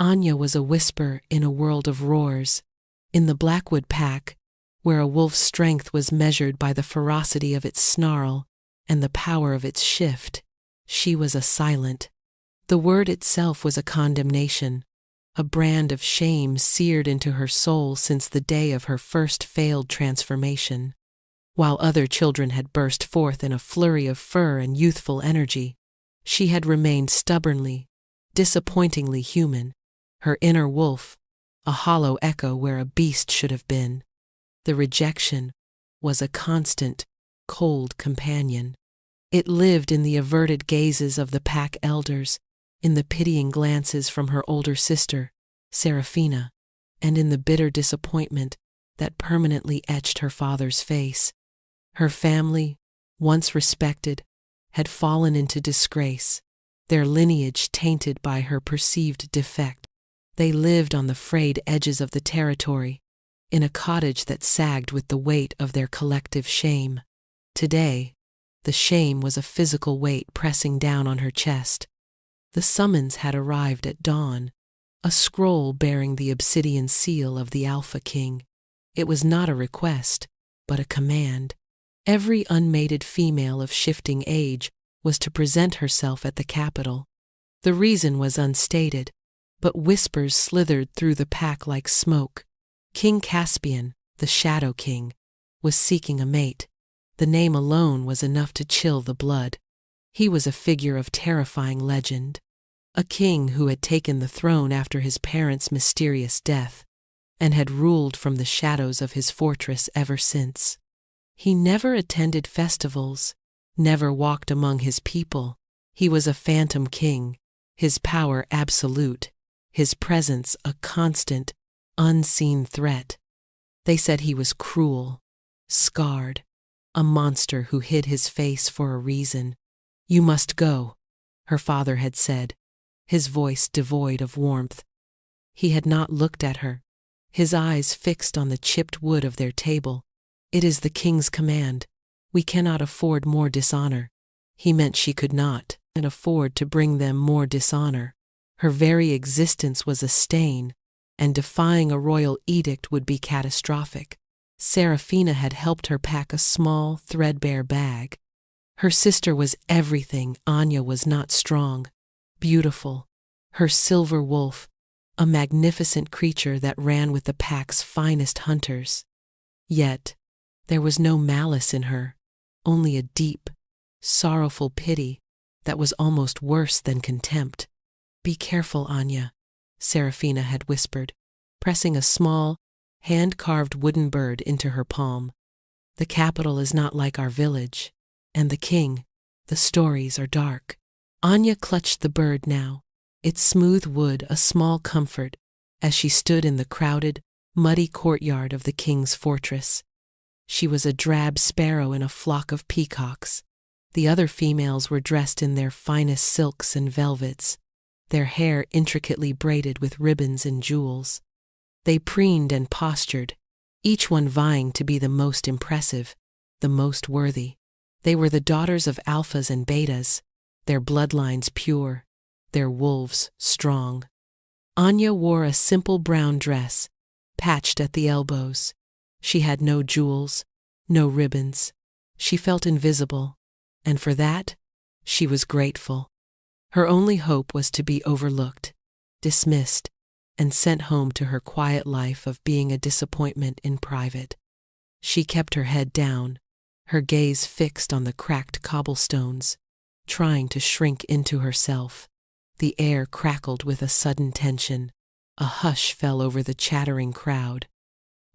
Anya was a whisper in a world of roars. In the Blackwood pack, where a wolf's strength was measured by the ferocity of its snarl and the power of its shift, she was a silent. The word itself was a condemnation, a brand of shame seared into her soul since the day of her first failed transformation. While other children had burst forth in a flurry of fur and youthful energy, she had remained stubbornly, disappointingly human, her inner wolf, a hollow echo where a beast should have been. The rejection was a constant, cold companion. It lived in the averted gazes of the pack elders, in the pitying glances from her older sister, Seraphina, and in the bitter disappointment that permanently etched her father's face. Her family, once respected, had fallen into disgrace, their lineage tainted by her perceived defect. They lived on the frayed edges of the territory, in a cottage that sagged with the weight of their collective shame. Today, the shame was a physical weight pressing down on her chest. The summons had arrived at dawn, a scroll bearing the obsidian seal of the Alpha King. It was not a request, but a command. Every unmated female of shifting age was to present herself at the capital. The reason was unstated, but whispers slithered through the pack like smoke. King Caspian, the Shadow King, was seeking a mate. The name alone was enough to chill the blood. He was a figure of terrifying legend, a king who had taken the throne after his parents' mysterious death, and had ruled from the shadows of his fortress ever since. He never attended festivals, never walked among his people. He was a phantom king, his power absolute, his presence a constant, unseen threat. They said he was cruel, scarred, a monster who hid his face for a reason. "You must go," her father had said, his voice devoid of warmth. He had not looked at her, his eyes fixed on the chipped wood of their table. "It is the king's command. We cannot afford more dishonor." He meant she could not afford to bring them more dishonor. Her very existence was a stain, and defying a royal edict would be catastrophic. Seraphina had helped her pack a small, threadbare bag. Her sister was everything Anya was not strong, beautiful. Her silver wolf, a magnificent creature that ran with the pack's finest hunters. Yet, there was no malice in her, only a deep, sorrowful pity that was almost worse than contempt. "Be careful, Anya," Seraphina had whispered, pressing a small, hand-carved wooden bird into her palm. "The capital is not like our village, and the king, the stories are dark." Anya clutched the bird now, its smooth wood a small comfort, as she stood in the crowded, muddy courtyard of the king's fortress. She was a drab sparrow in a flock of peacocks. The other females were dressed in their finest silks and velvets, their hair intricately braided with ribbons and jewels. They preened and postured, each one vying to be the most impressive, the most worthy. They were the daughters of alphas and betas, their bloodlines pure, their wolves strong. Anya wore a simple brown dress, patched at the elbows. She had no jewels, no ribbons. She felt invisible, and for that, she was grateful. Her only hope was to be overlooked, dismissed, and sent home to her quiet life of being a disappointment in private. She kept her head down, her gaze fixed on the cracked cobblestones, trying to shrink into herself. The air crackled with a sudden tension. A hush fell over the chattering crowd.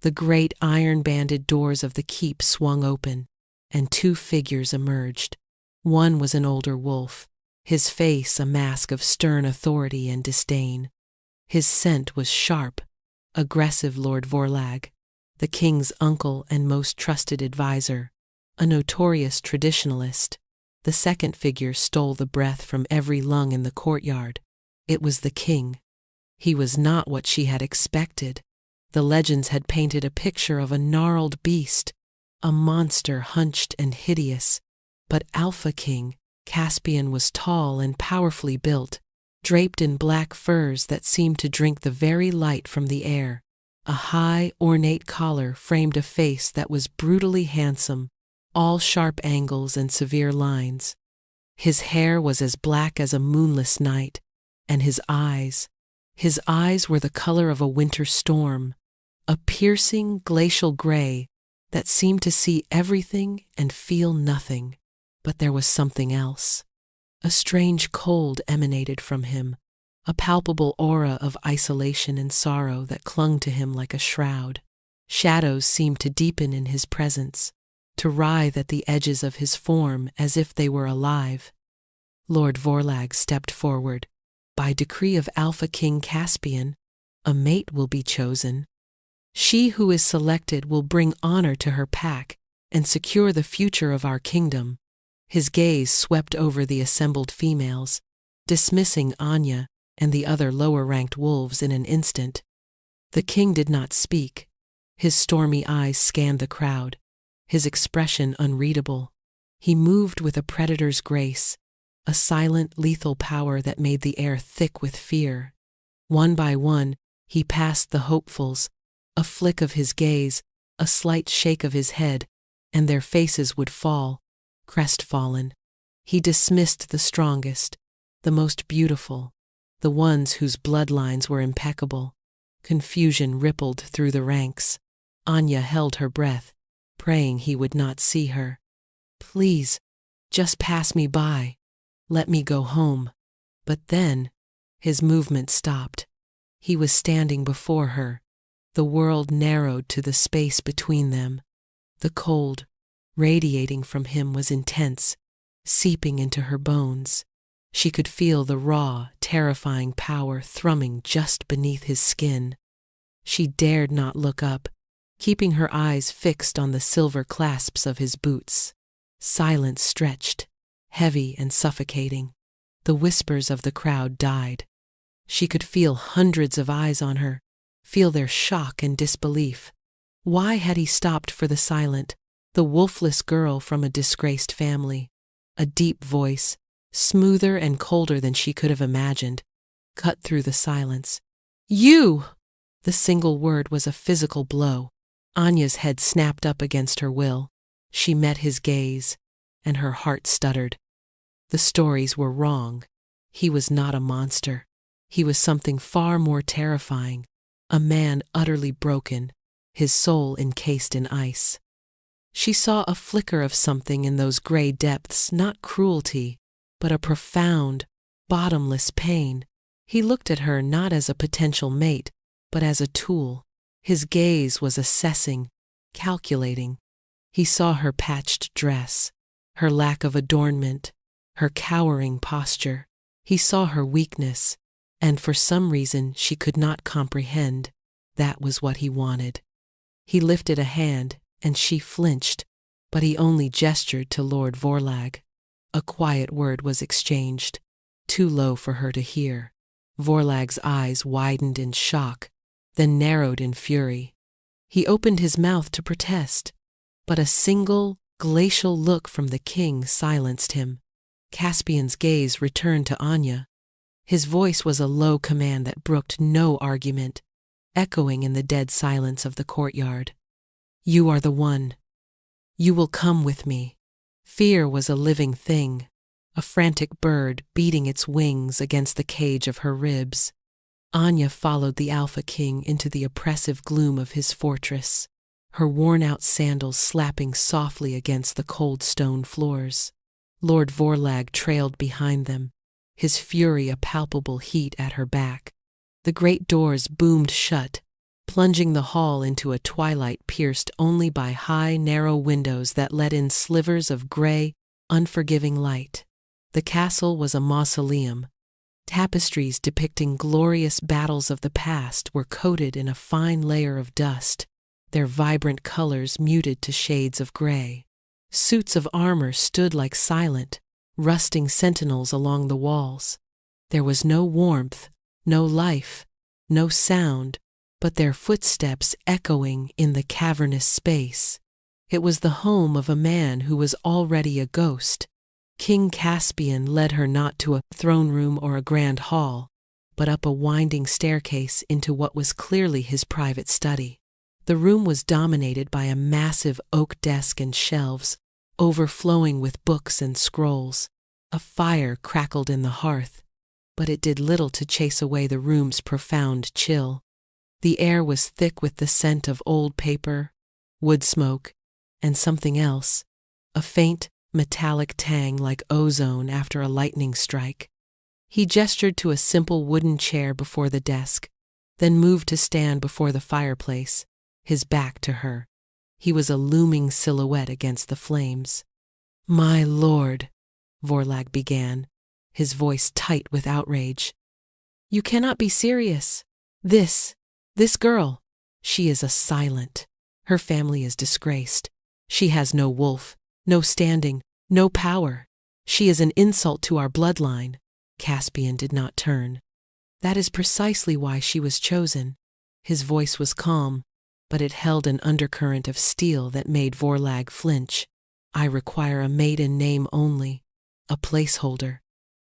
The great iron-banded doors of the keep swung open, and two figures emerged. One was an older wolf, his face a mask of stern authority and disdain. His scent was sharp, aggressive Lord Vorlag, the king's uncle and most trusted advisor, a notorious traditionalist. The second figure stole the breath from every lung in the courtyard. It was the king. He was not what she had expected. The legends had painted a picture of a gnarled beast, a monster hunched and hideous. But Alpha King, Caspian was tall and powerfully built, draped in black furs that seemed to drink the very light from the air. A high, ornate collar framed a face that was brutally handsome, all sharp angles and severe lines. His hair was as black as a moonless night, and his eyes were the color of a winter storm, a piercing glacial gray that seemed to see everything and feel nothing. But there was something else. A strange cold emanated from him, a palpable aura of isolation and sorrow that clung to him like a shroud. Shadows seemed to deepen in his presence, to writhe at the edges of his form as if they were alive. Lord Vorlag stepped forward. By decree of Alpha King Caspian, a mate will be chosen. She who is selected will bring honor to her pack and secure the future of our kingdom. His gaze swept over the assembled females, dismissing Anya and the other lower-ranked wolves in an instant. The king did not speak. His stormy eyes scanned the crowd, his expression unreadable. He moved with a predator's grace, a silent, lethal power that made the air thick with fear. One by one, he passed the hopefuls, a flick of his gaze, a slight shake of his head, and their faces would fall, crestfallen. He dismissed the strongest, the most beautiful, the ones whose bloodlines were impeccable. Confusion rippled through the ranks. Anya held her breath, praying he would not see her. "Please, just pass me by. Let me go home." But then, his movement stopped. He was standing before her. The world narrowed to the space between them. The cold, radiating from him, was intense, seeping into her bones. She could feel the raw, terrifying power thrumming just beneath his skin. She dared not look up, keeping her eyes fixed on the silver clasps of his boots. Silence stretched, heavy and suffocating. The whispers of the crowd died. She could feel hundreds of eyes on her, feel their shock and disbelief. Why had he stopped for the silent, the wolfless girl from a disgraced family? A deep voice, smoother and colder than she could have imagined, cut through the silence. "You!" The single word was a physical blow. Anya's head snapped up against her will. She met his gaze, and her heart stuttered. The stories were wrong. He was not a monster. He was something far more terrifying, a man utterly broken, his soul encased in ice. She saw a flicker of something in those gray depths, not cruelty, but a profound, bottomless pain. He looked at her not as a potential mate, but as a tool. His gaze was assessing, calculating. He saw her patched dress, her lack of adornment, her cowering posture. He saw her weakness, and for some reason she could not comprehend. That was what he wanted. He lifted a hand, and she flinched, but he only gestured to Lord Vorlag. A quiet word was exchanged, too low for her to hear. Vorlag's eyes widened in shock, then narrowed in fury. He opened his mouth to protest, but a single, glacial look from the king silenced him. Caspian's gaze returned to Anya. His voice was a low command that brooked no argument, echoing in the dead silence of the courtyard. "You are the one. You will come with me." Fear was a living thing, a frantic bird beating its wings against the cage of her ribs. Anya followed the Alpha King into the oppressive gloom of his fortress, her worn-out sandals slapping softly against the cold stone floors. Lord Vorlag trailed behind them, his fury a palpable heat at her back. The great doors boomed shut, plunging the hall into a twilight pierced only by high, narrow windows that let in slivers of gray, unforgiving light. The castle was a mausoleum. Tapestries depicting glorious battles of the past were coated in a fine layer of dust, their vibrant colors muted to shades of gray. Suits of armor stood like silent, rusting sentinels along the walls. There was no warmth, no life, no sound, but their footsteps echoing in the cavernous space. It was the home of a man who was already a ghost, King Caspian led her not to a throne room or a grand hall, but up a winding staircase into what was clearly his private study. The room was dominated by a massive oak desk and shelves, overflowing with books and scrolls. A fire crackled in the hearth, but it did little to chase away the room's profound chill. The air was thick with the scent of old paper, wood smoke, and something else, a faint, metallic tang like ozone after a lightning strike. He gestured to a simple wooden chair before the desk, then moved to stand before the fireplace, his back to her. He was a looming silhouette against the flames. "My lord," Vorlag began, his voice tight with outrage. "You cannot be serious. This girl, she is a silent. Her family is disgraced. She has no wolf, no standing, no power. She is an insult to our bloodline." Caspian did not turn. "That is precisely why she was chosen." His voice was calm, but it held an undercurrent of steel that made Vorlag flinch. "I require a maiden name only, a placeholder.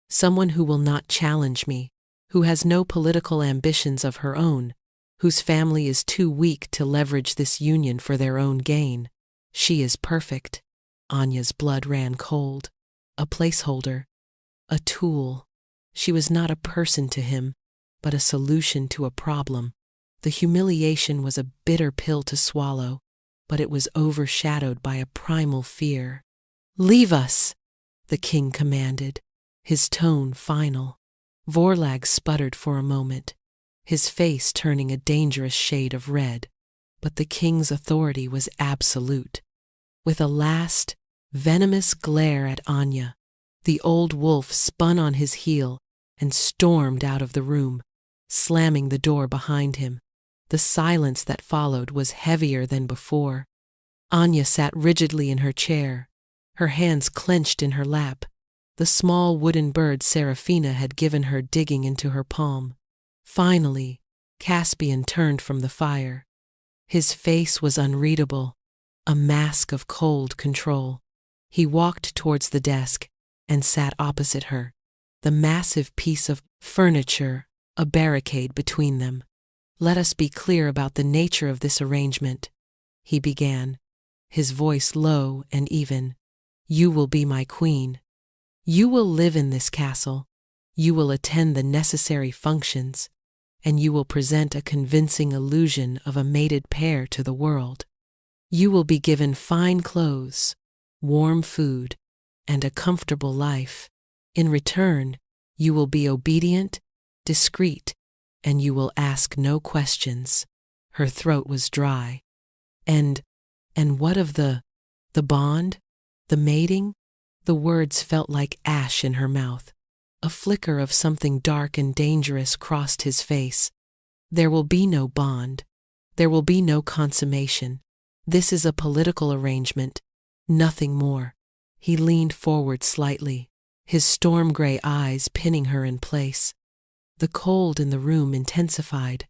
Someone who will not challenge me, who has no political ambitions of her own, whose family is too weak to leverage this union for their own gain. She is perfect." Anya's blood ran cold. A placeholder, a tool. She was not a person to him, but a solution to a problem. The humiliation was a bitter pill to swallow, but it was overshadowed by a primal fear. "Leave us," the king commanded, his tone final. Vorlag sputtered for a moment, his face turning a dangerous shade of red, but the king's authority was absolute. With a last, venomous glare at Anya, the old wolf spun on his heel and stormed out of the room, slamming the door behind him. The silence that followed was heavier than before. Anya sat rigidly in her chair, her hands clenched in her lap, the small wooden bird Serafina had given her digging into her palm. Finally, Caspian turned from the fire. His face was unreadable, a mask of cold control. He walked towards the desk and sat opposite her, the massive piece of furniture a barricade between them. "Let us be clear about the nature of this arrangement," he began, his voice low and even. "You will be my queen. You will live in this castle. You will attend the necessary functions, and you will present a convincing illusion of a mated pair to the world. You will be given fine clothes, warm food, and a comfortable life. In return, you will be obedient, discreet, and you will ask no questions." Her throat was dry. And what of the bond? The mating? The words felt like ash in her mouth. A flicker of something dark and dangerous crossed his face. "There will be no bond. There will be no consummation. This is a political arrangement, nothing more." He leaned forward slightly, his storm-gray eyes pinning her in place. The cold in the room intensified,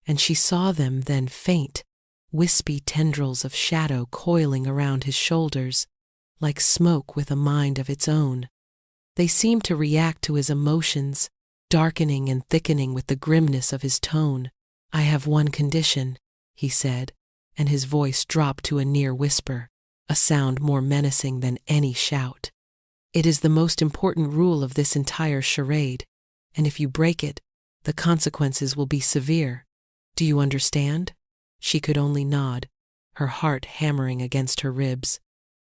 and she saw them then faint, wispy tendrils of shadow coiling around his shoulders, like smoke with a mind of its own. They seemed to react to his emotions, darkening and thickening with the grimness of his tone. "I have one condition," he said, and his voice dropped to a near whisper, a sound more menacing than any shout. "It is the most important rule of this entire charade, and if you break it, the consequences will be severe. Do you understand?" She could only nod, her heart hammering against her ribs.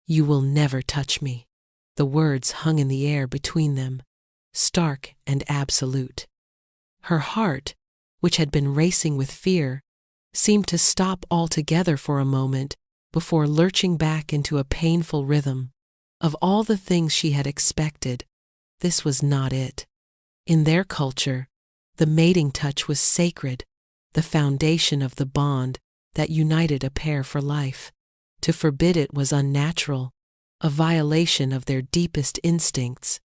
"You will never touch me." The words hung in the air between them, stark and absolute. Her heart, which had been racing with fear, seemed to stop altogether for a moment before lurching back into a painful rhythm. Of all the things she had expected, this was not it. In their culture, the mating touch was sacred, the foundation of the bond that united a pair for life. To forbid it was unnatural, a violation of their deepest instincts.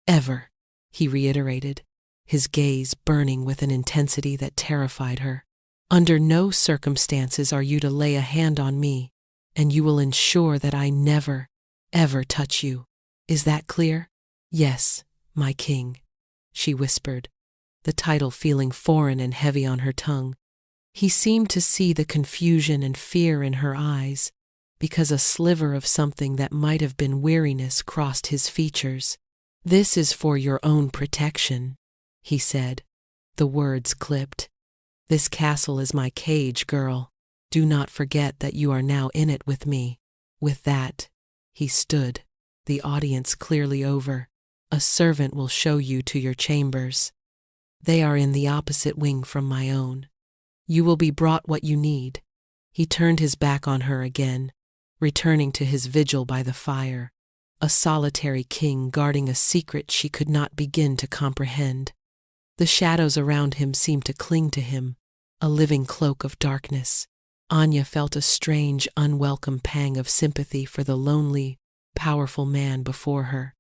"Ever," he reiterated, his gaze burning with an intensity that terrified her. "Under no circumstances are you to lay a hand on me, and you will ensure that I never, ever touch you." Is that clear? Yes, my king, she whispered, the title feeling foreign and heavy on her tongue. He seemed to see the confusion and fear in her eyes, because a sliver of something that might have been weariness crossed his features. This is for your own protection, he said. The words clipped. This castle is my cage, girl. Do not forget that you are now in it with me. With that, he stood, the audience clearly over. A servant will show you to your chambers. They are in the opposite wing from my own. You will be brought what you need. He turned his back on her again, returning to his vigil by the fire, a solitary king guarding a secret she could not begin to comprehend. The shadows around him seemed to cling to him, a living cloak of darkness. Anya felt a strange, unwelcome pang of sympathy for the lonely, powerful man before her.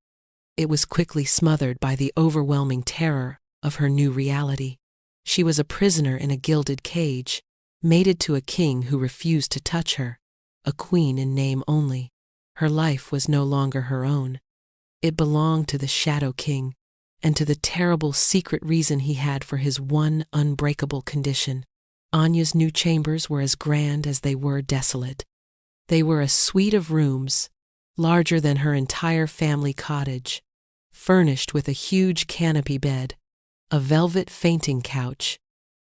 It was quickly smothered by the overwhelming terror of her new reality. She was a prisoner in a gilded cage, mated to a king who refused to touch her, a queen in name only. Her life was no longer her own. It belonged to the Shadow King, and to the terrible secret reason he had for his one unbreakable condition. Anya's new chambers were as grand as they were desolate. They were a suite of rooms, larger than her entire family cottage, furnished with a huge canopy bed, a velvet fainting couch,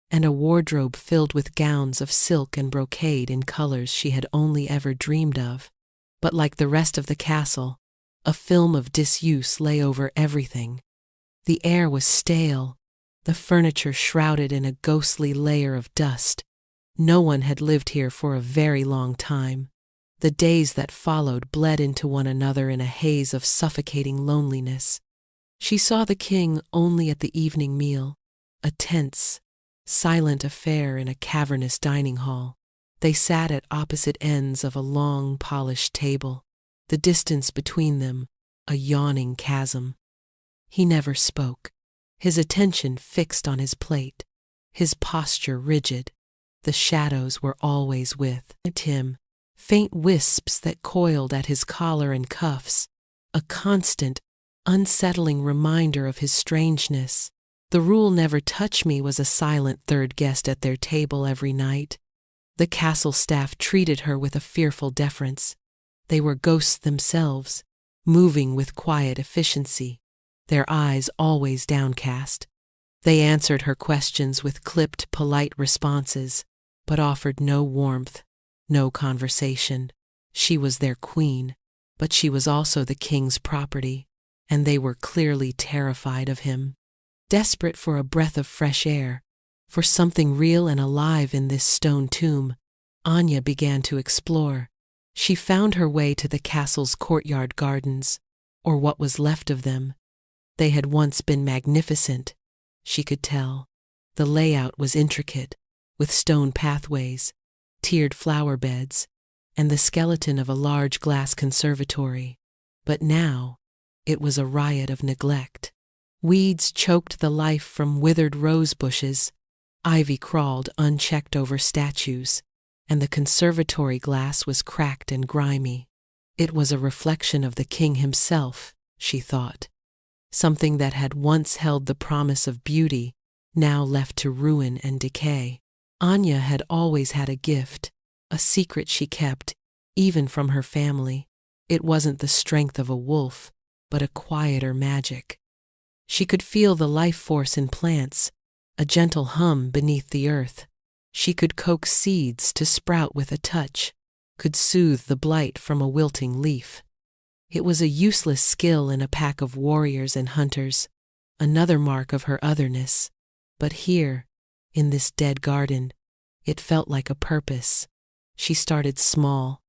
and a wardrobe filled with gowns of silk and brocade in colors she had only ever dreamed of. But like the rest of the castle, a film of disuse lay over everything. The air was stale, the furniture shrouded in a ghostly layer of dust. No one had lived here for a very long time. The days that followed bled into one another in a haze of suffocating loneliness. She saw the king only at the evening meal, a tense, silent affair in a cavernous dining hall. They sat at opposite ends of a long, polished table, the distance between them a yawning chasm. He never spoke, his attention fixed on his plate, his posture rigid. The shadows were always with him, faint wisps that coiled at his collar and cuffs, a constant, unsettling reminder of his strangeness. The rule never touch me was a silent third guest at their table every night. The castle staff treated her with a fearful deference. They were ghosts themselves, moving with quiet efficiency, their eyes always downcast. They answered her questions with clipped, polite responses, but offered no warmth, no conversation. She was their queen, but she was also the king's property, and they were clearly terrified of him. Desperate for a breath of fresh air, for something real and alive in this stone tomb, Anya began to explore. She found her way to the castle's courtyard gardens, or what was left of them. They had once been magnificent, she could tell. The layout was intricate, with stone pathways, tiered flower beds, and the skeleton of a large glass conservatory. But now, it was a riot of neglect. Weeds choked the life from withered rose bushes, ivy crawled unchecked over statues, and the conservatory glass was cracked and grimy. It was a reflection of the king himself, she thought. Something that had once held the promise of beauty, now left to ruin and decay. Anya had always had a gift, a secret she kept, even from her family. It wasn't the strength of a wolf, but a quieter magic. She could feel the life force in plants, a gentle hum beneath the earth. She could coax seeds to sprout with a touch, could soothe the blight from a wilting leaf. It was a useless skill in a pack of warriors and hunters, another mark of her otherness. But here, in this dead garden, it felt like a purpose. She started small.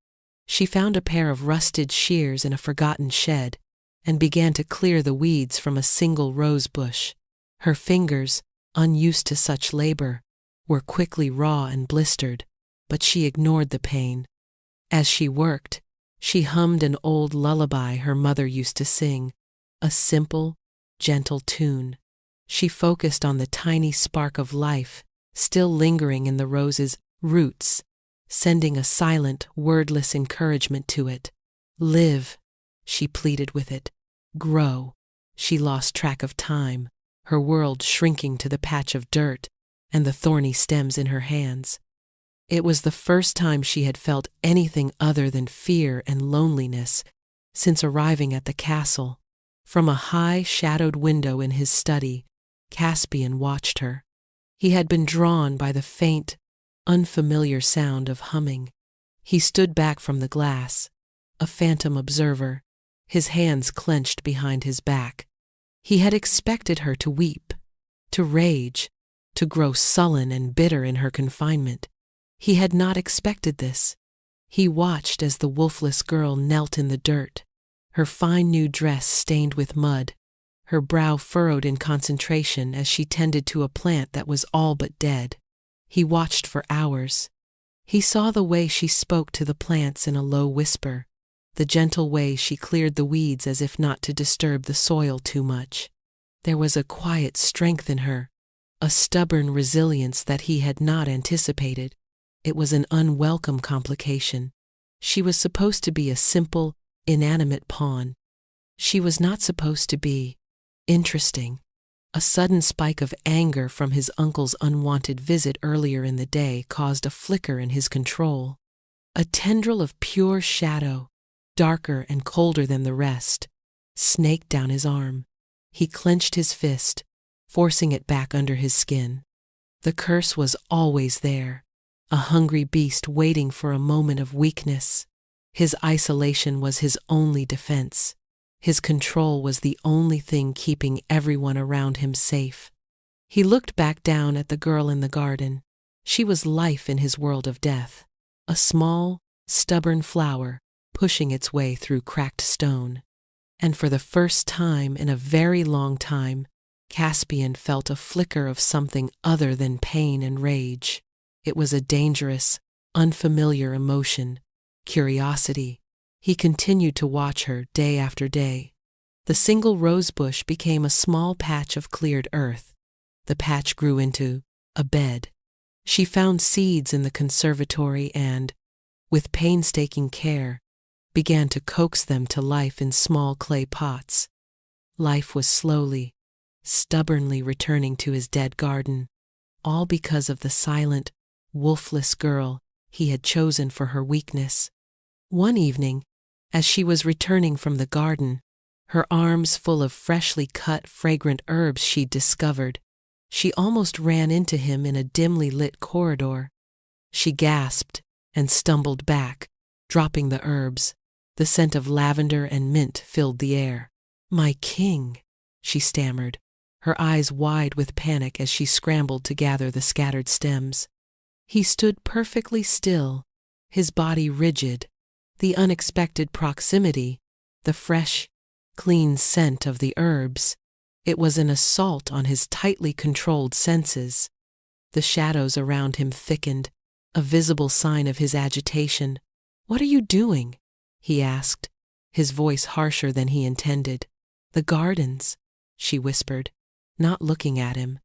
She found a pair of rusted shears in a forgotten shed, and began to clear the weeds from a single rose bush. Her fingers, unused to such labor, were quickly raw and blistered, but she ignored the pain. As she worked, she hummed an old lullaby her mother used to sing, a simple, gentle tune. She focused on the tiny spark of life still lingering in the rose's roots, sending a silent, wordless encouragement to it. "Live," she pleaded with it. grow. She lost track of time, her world shrinking to the patch of dirt and the thorny stems in her hands. It was the first time she had felt anything other than fear and loneliness since arriving at the castle. From a high, shadowed window in his study, Caspian watched her. He had been drawn by the faint, unfamiliar sound of humming. He stood back from the glass, a phantom observer, his hands clenched behind his back. He had expected her to weep, to rage, to grow sullen and bitter in her confinement. He had not expected this. He watched as the wolfless girl knelt in the dirt, her fine new dress stained with mud, her brow furrowed in concentration as she tended to a plant that was all but dead. He watched for hours. He saw the way she spoke to the plants in a low whisper, the gentle way she cleared the weeds as if not to disturb the soil too much. There was a quiet strength in her, a stubborn resilience that he had not anticipated. It was an unwelcome complication. She was supposed to be a simple, inanimate pawn. She was not supposed to be interesting. A sudden spike of anger from his uncle's unwanted visit earlier in the day caused a flicker in his control. A tendril of pure shadow, darker and colder than the rest, snaked down his arm. He clenched his fist, forcing it back under his skin. The curse was always there, a hungry beast waiting for a moment of weakness. His isolation was his only defense. His control was the only thing keeping everyone around him safe. He looked back down at the girl in the garden. She was life in his world of death, a small, stubborn flower pushing its way through cracked stone. And for the first time in a very long time, Caspian felt a flicker of something other than pain and rage. It was a dangerous, unfamiliar emotion, curiosity. He continued to watch her day after day. The single rosebush became a small patch of cleared earth. The patch grew into a bed. She found seeds in the conservatory and, with painstaking care, began to coax them to life in small clay pots. Life was slowly, stubbornly returning to his dead garden, all because of the silent, wolfless girl he had chosen for her weakness. One evening, as she was returning from the garden, her arms full of freshly cut, fragrant herbs she'd discovered, she almost ran into him in a dimly lit corridor. She gasped and stumbled back, dropping the herbs. The scent of lavender and mint filled the air. "My king," she stammered, her eyes wide with panic as she scrambled to gather the scattered stems. He stood perfectly still, his body rigid. The unexpected proximity, the fresh, clean scent of the herbs, it was an assault on his tightly controlled senses. The shadows around him thickened, a visible sign of his agitation. "What are you doing?" he asked, his voice harsher than he intended. "The gardens," she whispered, not looking at him.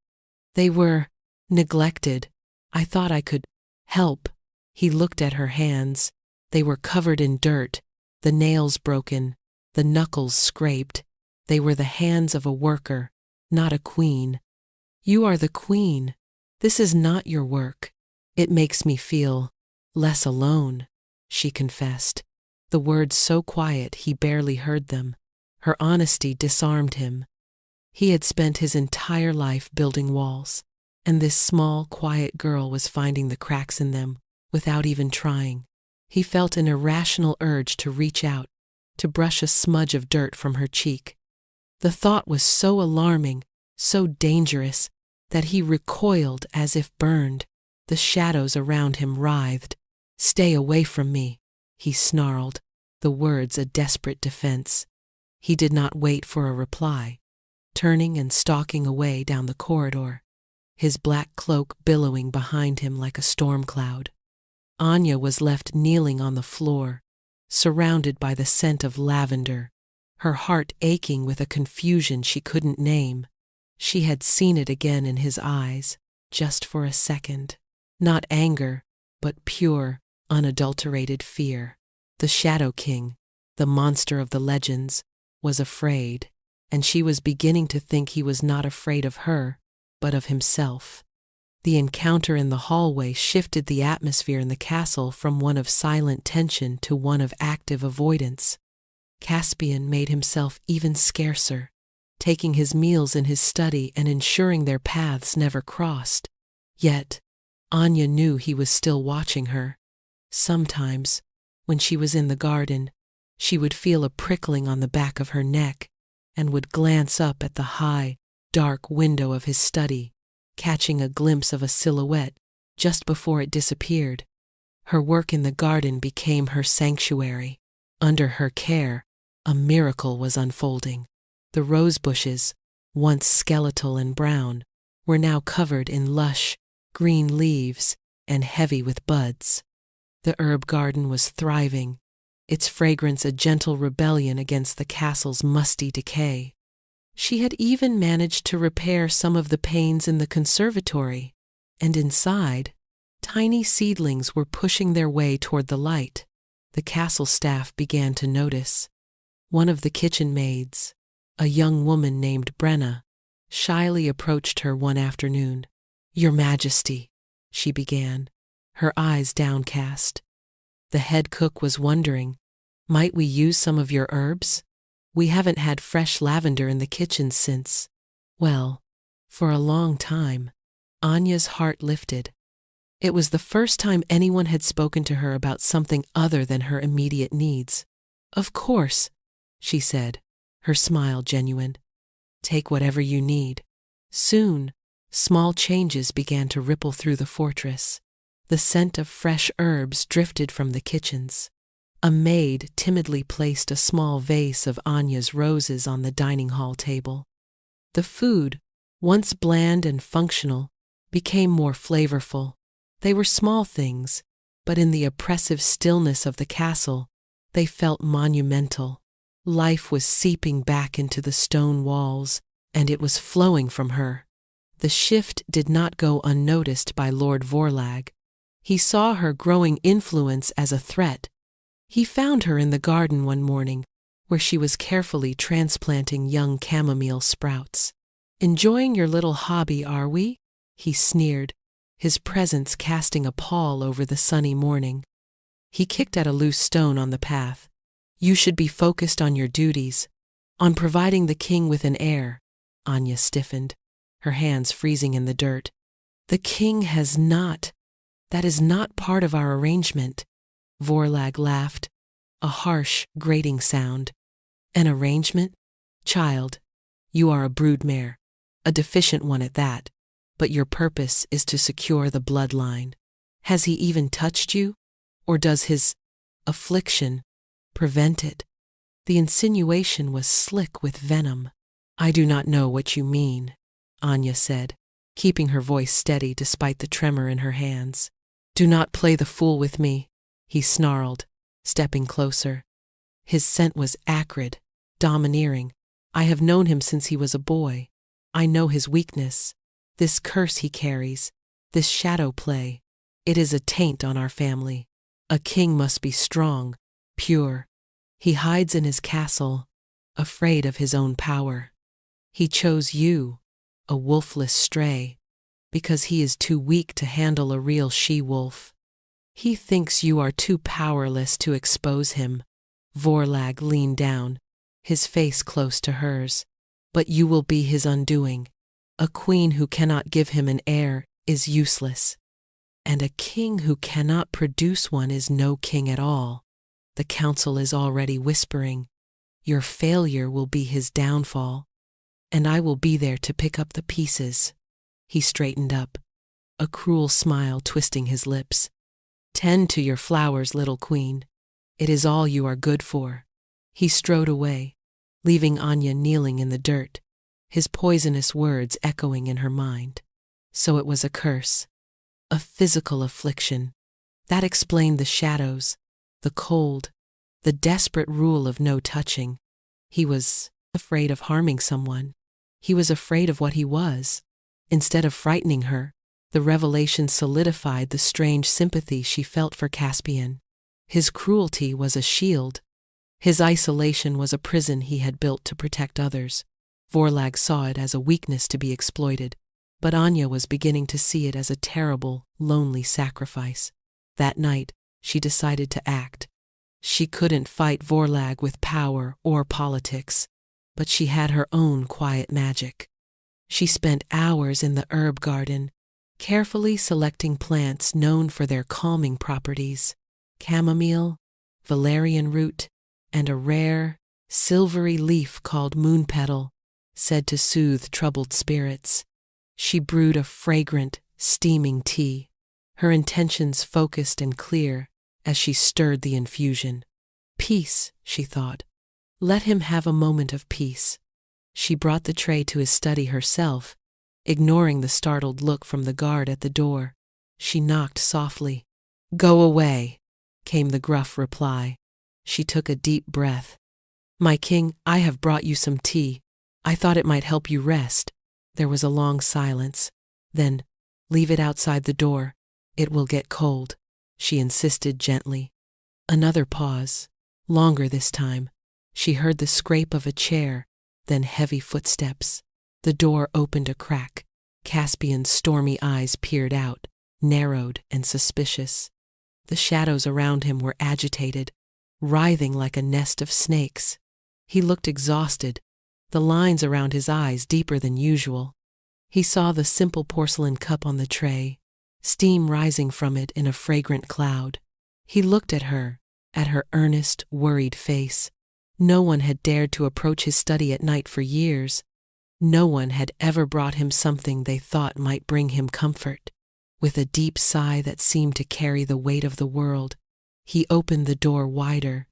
"They were neglected. I thought I could help." He looked at her hands. They were covered in dirt, the nails broken, the knuckles scraped. They were the hands of a worker, not a queen. "You are the queen. This is not your work. It makes me feel less alone," she confessed, the words so quiet he barely heard them. Her honesty disarmed him. He had spent his entire life building walls, and this small, quiet girl was finding the cracks in them without even trying. He felt an irrational urge to reach out, to brush a smudge of dirt from her cheek. The thought was so alarming, so dangerous, that he recoiled as if burned. The shadows around him writhed. "Stay away from me," he snarled, the words a desperate defense. He did not wait for a reply, turning and stalking away down the corridor, his black cloak billowing behind him like a storm cloud. Anya was left kneeling on the floor, surrounded by the scent of lavender, her heart aching with a confusion she couldn't name. She had seen it again in his eyes, just for a second. Not anger, but pure, unadulterated fear. The Shadow King, the monster of the legends, was afraid, and she was beginning to think he was not afraid of her, but of himself. The encounter in the hallway shifted the atmosphere in the castle from one of silent tension to one of active avoidance. Caspian made himself even scarcer, taking his meals in his study and ensuring their paths never crossed. Yet, Anya knew he was still watching her. Sometimes, when she was in the garden, she would feel a prickling on the back of her neck and would glance up at the high, dark window of his study, catching a glimpse of a silhouette just before it disappeared. Her work in the garden became her sanctuary. Under her care, a miracle was unfolding. The rose bushes, once skeletal and brown, were now covered in lush, green leaves and heavy with buds. The herb garden was thriving, its fragrance a gentle rebellion against the castle's musty decay. She had even managed to repair some of the panes in the conservatory, and inside, tiny seedlings were pushing their way toward the light. The castle staff began to notice. One of the kitchen maids, a young woman named Brenna, shyly approached her one afternoon. "Your Majesty," she began, her eyes downcast. The head cook was wondering, "Might we use some of your herbs? We haven't had fresh lavender in the kitchen since, well, for a long time." Anya's heart lifted. It was the first time anyone had spoken to her about something other than her immediate needs. "Of course," she said, her smile genuine. "Take whatever you need." Soon, small changes began to ripple through the fortress. The scent of fresh herbs drifted from the kitchens. A maid timidly placed a small vase of Anya's roses on the dining hall table. The food, once bland and functional, became more flavorful. They were small things, but in the oppressive stillness of the castle, they felt monumental. Life was seeping back into the stone walls, and it was flowing from her. The shift did not go unnoticed by Lord Vorlag. He saw her growing influence as a threat. He found her in the garden one morning, where she was carefully transplanting young chamomile sprouts. "Enjoying your little hobby, are we?" he sneered, his presence casting a pall over the sunny morning. He kicked at a loose stone on the path. "You should be focused on your duties, on providing the king with an heir." Anya stiffened, her hands freezing in the dirt. "The king has not. That is not part of our arrangement." Vorlag laughed, a harsh, grating sound. "An arrangement? Child, you are a broodmare, a deficient one at that, but your purpose is to secure the bloodline. Has he even touched you? Or does his affliction prevent it?" The insinuation was slick with venom. "I do not know what you mean," Anya said, keeping her voice steady despite the tremor in her hands. "Do not play the fool with me," he snarled, stepping closer. His scent was acrid, domineering. "I have known him since he was a boy. I know his weakness. This curse he carries, this shadow play. It is a taint on our family. A king must be strong, pure. He hides in his castle, afraid of his own power. He chose you, a wolfless stray, because he is too weak to handle a real she-wolf. He thinks you are too powerless to expose him." Vorlag leaned down, his face close to hers. "But you will be his undoing. A queen who cannot give him an heir is useless. And a king who cannot produce one is no king at all. The council is already whispering, your failure will be his downfall, and I will be there to pick up the pieces." He straightened up, a cruel smile twisting his lips. "Tend to your flowers, little queen. It is all you are good for." He strode away, leaving Anya kneeling in the dirt, his poisonous words echoing in her mind. So it was a curse, a physical affliction. That explained the shadows, the cold, the desperate rule of no touching. He was afraid of harming someone. He was afraid of what he was. Instead of frightening her, the revelation solidified the strange sympathy she felt for Caspian. His cruelty was a shield, His isolation was a prison he had built to protect others. Vorlag saw it as a weakness to be exploited, but Anya was beginning to see it as a terrible, lonely sacrifice. That night, she decided to act. She couldn't fight Vorlag with power or politics, but she had her own quiet magic. She spent hours in the herb garden, carefully selecting plants known for their calming properties: chamomile, valerian root, and a rare, silvery leaf called moon petal, said to soothe troubled spirits. She brewed a fragrant, steaming tea, her intentions focused and clear as she stirred the infusion. Peace, she thought. Let him have a moment of peace. She brought the tray to his study herself, ignoring the startled look from the guard at the door. She knocked softly. "Go away," came the gruff reply. She took a deep breath. "My king, I have brought you some tea. I thought it might help you rest." There was a long silence. Then, "Leave it outside the door. It will get cold," she insisted gently. Another pause, longer this time. She heard the scrape of a chair, then heavy footsteps. The door opened a crack. Caspian's stormy eyes peered out, narrowed and suspicious. The shadows around him were agitated, writhing like a nest of snakes. He looked exhausted, the lines around his eyes deeper than usual. He saw the simple porcelain cup on the tray, steam rising from it in a fragrant cloud. He looked at her earnest, worried face. No one had dared to approach his study at night for years. No one had ever brought him something they thought might bring him comfort. With a deep sigh that seemed to carry the weight of the world, he opened the door wider.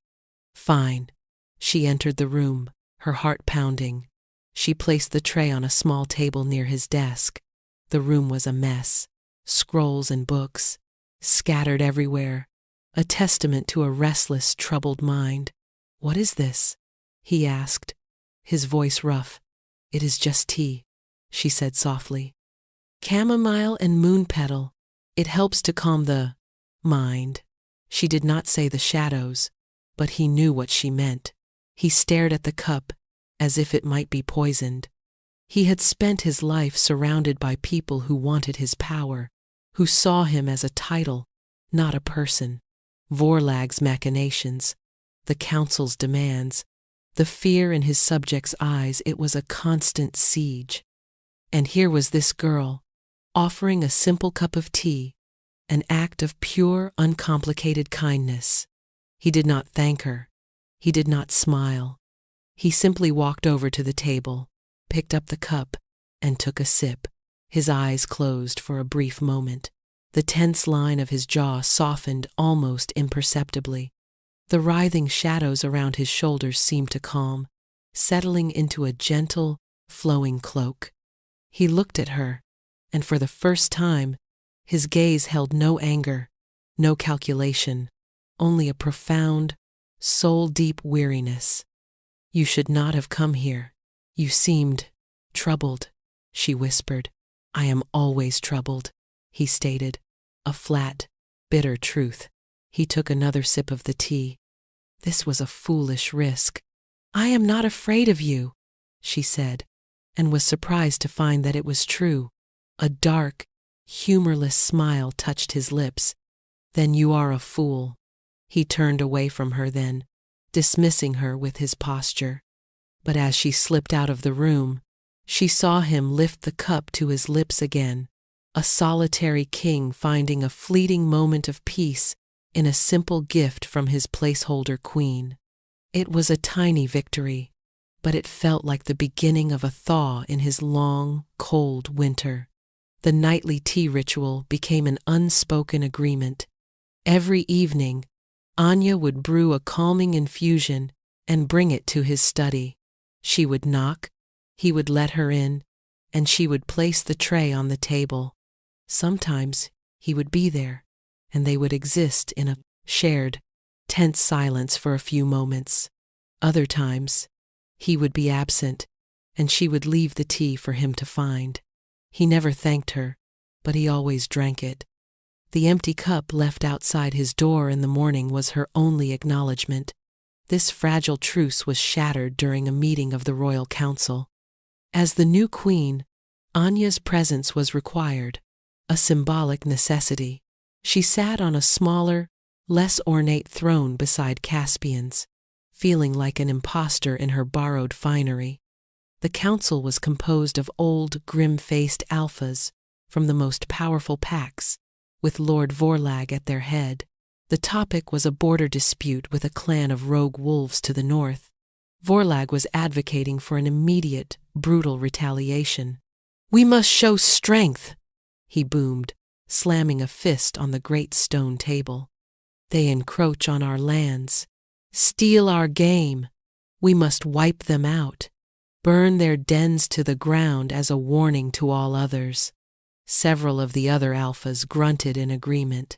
"Fine." She entered the room, her heart pounding. She placed the tray on a small table near his desk. The room was a mess, scrolls and books, scattered everywhere, a testament to a restless, troubled mind. "What is this?" he asked, his voice rough. "It is just tea," she said softly. "Chamomile and moon petal. It helps to calm the mind." She did not say the shadows, but he knew what she meant. He stared at the cup as if it might be poisoned. He had spent his life surrounded by people who wanted his power, who saw him as a title, not a person. Vorlag's machinations, the council's demands, the fear in his subjects' eyes, it was a constant siege. And here was this girl, offering a simple cup of tea, an act of pure, uncomplicated kindness. He did not thank her. He did not smile. He simply walked over to the table, picked up the cup, and took a sip. His eyes closed for a brief moment. The tense line of his jaw softened almost imperceptibly. The writhing shadows around his shoulders seemed to calm, settling into a gentle, flowing cloak. He looked at her, and for the first time, his gaze held no anger, no calculation, only a profound, soul-deep weariness. "You should not have come here. You seemed troubled," she whispered. "I am always troubled," he stated, a flat, bitter truth. He took another sip of the tea. This was a foolish risk. "I am not afraid of you," she said, and was surprised to find that it was true. A dark, humorless smile touched his lips. "Then you are a fool." He turned away from her then, dismissing her with his posture. But as she slipped out of the room, she saw him lift the cup to his lips again, a solitary king finding a fleeting moment of peace in a simple gift from his placeholder queen. It was a tiny victory, but it felt like the beginning of a thaw in his long, cold winter. The nightly tea ritual became an unspoken agreement. Every evening, Anya would brew a calming infusion and bring it to his study. She would knock, he would let her in, and she would place the tray on the table. Sometimes he would be there, and they would exist in a shared, tense silence for a few moments. Other times, he would be absent, and she would leave the tea for him to find. He never thanked her, but he always drank it. The empty cup left outside his door in the morning was her only acknowledgement. This fragile truce was shattered during a meeting of the royal council. As the new queen, Anya's presence was required, a symbolic necessity. She sat on a smaller, less ornate throne beside Caspian's, feeling like an impostor in her borrowed finery. The council was composed of old, grim-faced alphas from the most powerful packs, with Lord Vorlag at their head. The topic was a border dispute with a clan of rogue wolves to the north. Vorlag was advocating for an immediate, brutal retaliation. "We must show strength," he boomed, slamming a fist on the great stone table. "They encroach on our lands, steal our game. We must wipe them out, burn their dens to the ground as a warning to all others." Several of the other alphas grunted in agreement.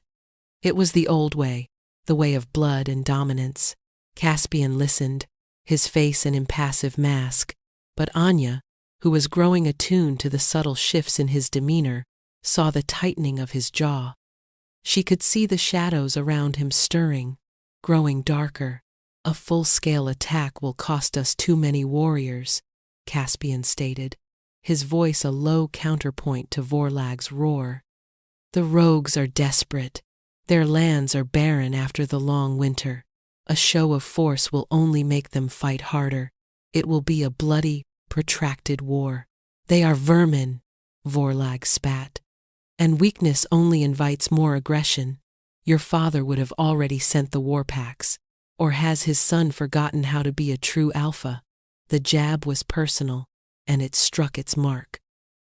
It was the old way, the way of blood and dominance. Caspian listened, his face an impassive mask, but Anya, who was growing attuned to the subtle shifts in his demeanor, saw the tightening of his jaw. She could see the shadows around him stirring, growing darker. "A full-scale attack will cost us too many warriors," Caspian stated, his voice a low counterpoint to Vorlag's roar. "The rogues are desperate. Their lands are barren after the long winter. A show of force will only make them fight harder. It will be a bloody, protracted war. They are vermin," Vorlag spat. "And weakness only invites more aggression. Your father would have already sent the war packs. Or has his son forgotten how to be a true alpha?" The jab was personal, and it struck its mark.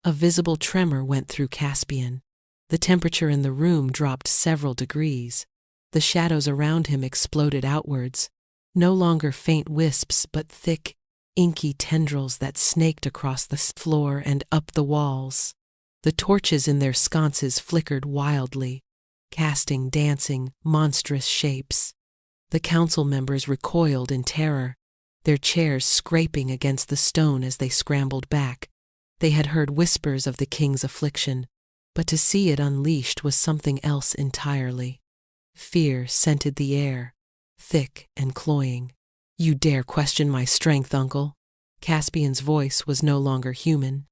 A visible tremor went through Caspian. The temperature in the room dropped several degrees. The shadows around him exploded outwards, no longer faint wisps but thick, inky tendrils that snaked across the floor and up the walls. The torches in their sconces flickered wildly, casting dancing, monstrous shapes. The council members recoiled in terror, their chairs scraping against the stone as they scrambled back. They had heard whispers of the king's affliction, but to see it unleashed was something else entirely. Fear scented the air, thick and cloying. "You dare question my strength, uncle?" Caspian's voice was no longer human.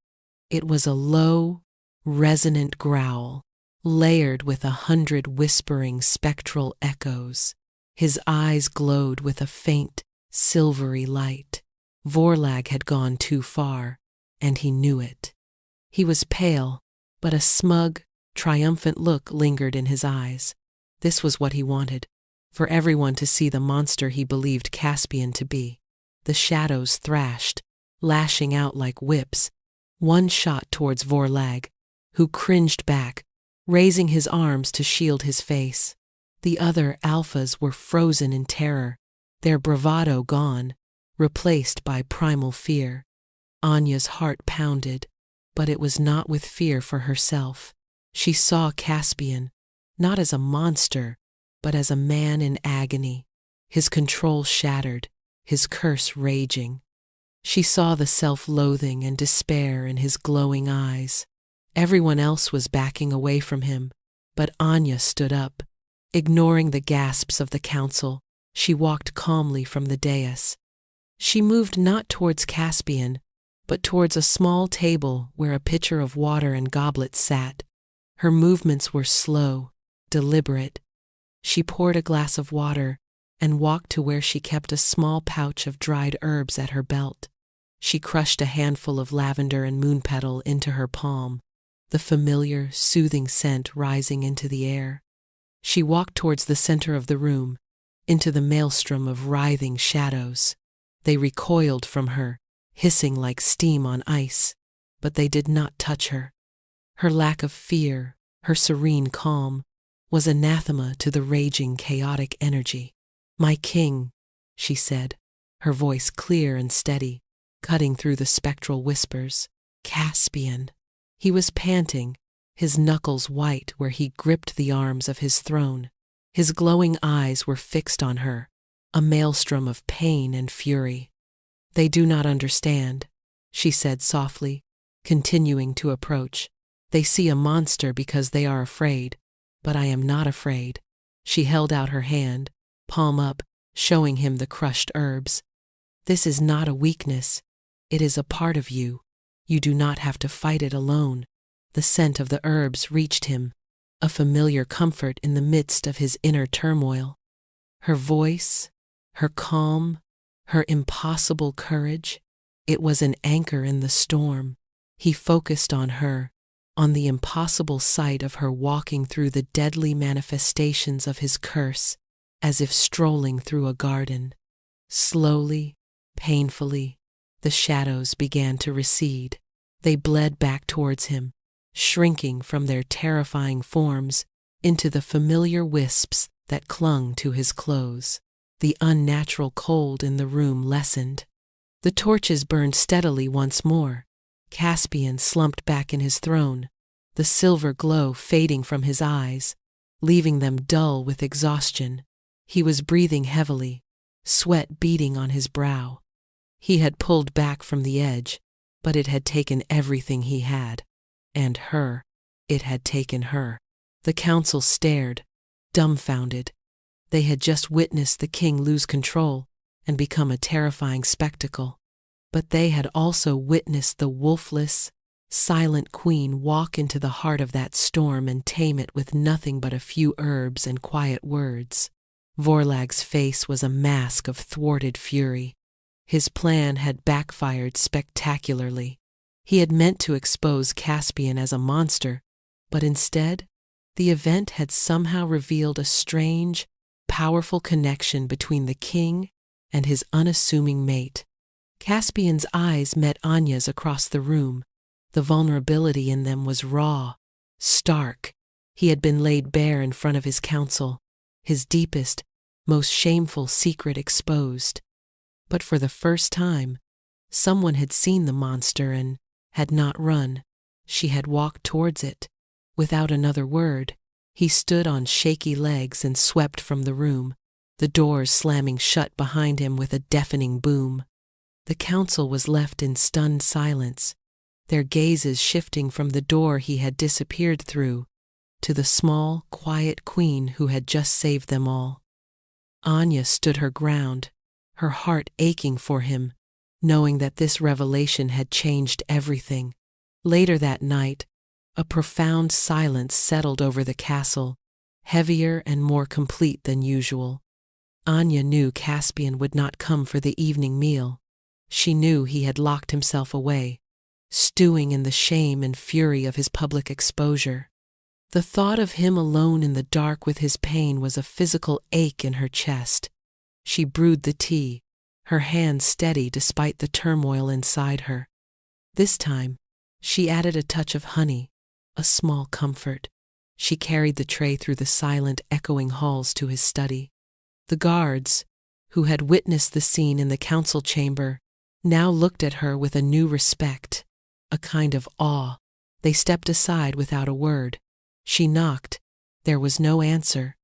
It was a low, resonant growl, layered with 100 whispering spectral echoes. His eyes glowed with a faint, silvery light. Vorlag had gone too far, and he knew it. He was pale, but a smug, triumphant look lingered in his eyes. This was what he wanted, for everyone to see the monster he believed Caspian to be. The shadows thrashed, lashing out like whips. One shot towards Vorlag, who cringed back, raising his arms to shield his face. The other alphas were frozen in terror, their bravado gone, replaced by primal fear. Anya's heart pounded, but it was not with fear for herself. She saw Caspian, not as a monster, but as a man in agony, his control shattered, his curse raging. She saw the self-loathing and despair in his glowing eyes. Everyone else was backing away from him, but Anya stood up. Ignoring the gasps of the council, she walked calmly from the dais. She moved not towards Caspian, but towards a small table where a pitcher of water and goblets sat. Her movements were slow, deliberate. She poured a glass of water and walked to where she kept a small pouch of dried herbs at her belt. She crushed a handful of lavender and moon petal into her palm, the familiar, soothing scent rising into the air. She walked towards the center of the room, into the maelstrom of writhing shadows. They recoiled from her, hissing like steam on ice, but they did not touch her. Her lack of fear, her serene calm, was anathema to the raging, chaotic energy. "My king," she said, her voice clear and steady, cutting through the spectral whispers. "Caspian." He was panting, his knuckles white where he gripped the arms of his throne. His glowing eyes were fixed on her, a maelstrom of pain and fury. "They do not understand," she said softly, continuing to approach. "They see a monster because they are afraid, but I am not afraid." She held out her hand, palm up, showing him the crushed herbs. This is not a weakness. It is a part of you. You do not have to fight it alone. The scent of the herbs reached him, a familiar comfort in the midst of his inner turmoil. Her voice, her calm, her impossible courage, it was an anchor in the storm. He focused on her, on the impossible sight of her walking through the deadly manifestations of his curse, as if strolling through a garden. Slowly, painfully, the shadows began to recede. They bled back towards him, shrinking from their terrifying forms into the familiar wisps that clung to his clothes. The unnatural cold in the room lessened. The torches burned steadily once more. Caspian slumped back in his throne, the silver glow fading from his eyes, leaving them dull with exhaustion. He was breathing heavily, sweat beading on his brow. He had pulled back from the edge, but it had taken everything he had. And her. It had taken her. The council stared, dumbfounded. They had just witnessed the king lose control and become a terrifying spectacle. But they had also witnessed the wolfless, silent queen walk into the heart of that storm and tame it with nothing but a few herbs and quiet words. Vorlag's face was a mask of thwarted fury. His plan had backfired spectacularly. He had meant to expose Caspian as a monster, but instead, the event had somehow revealed a strange, powerful connection between the king and his unassuming mate. Caspian's eyes met Anya's across the room. The vulnerability in them was raw, stark. He had been laid bare in front of his council, his deepest, most shameful secret exposed. But for the first time, someone had seen the monster and had not run. She had walked towards it. Without another word, he stood on shaky legs and swept from the room, the doors slamming shut behind him with a deafening boom. The council was left in stunned silence, their gazes shifting from the door he had disappeared through to the small, quiet queen who had just saved them all. Anya stood her ground, her heart aching for him, knowing that this revelation had changed everything. Later that night, a profound silence settled over the castle, heavier and more complete than usual. Anya knew Caspian would not come for the evening meal. She knew he had locked himself away, stewing in the shame and fury of his public exposure. The thought of him alone in the dark with his pain was a physical ache in her chest. She brewed the tea, her hands steady despite the turmoil inside her. This time, she added a touch of honey, a small comfort. She carried the tray through the silent, echoing halls to his study. The guards, who had witnessed the scene in the council chamber, now looked at her with a new respect, a kind of awe. They stepped aside without a word. She knocked. There was no answer.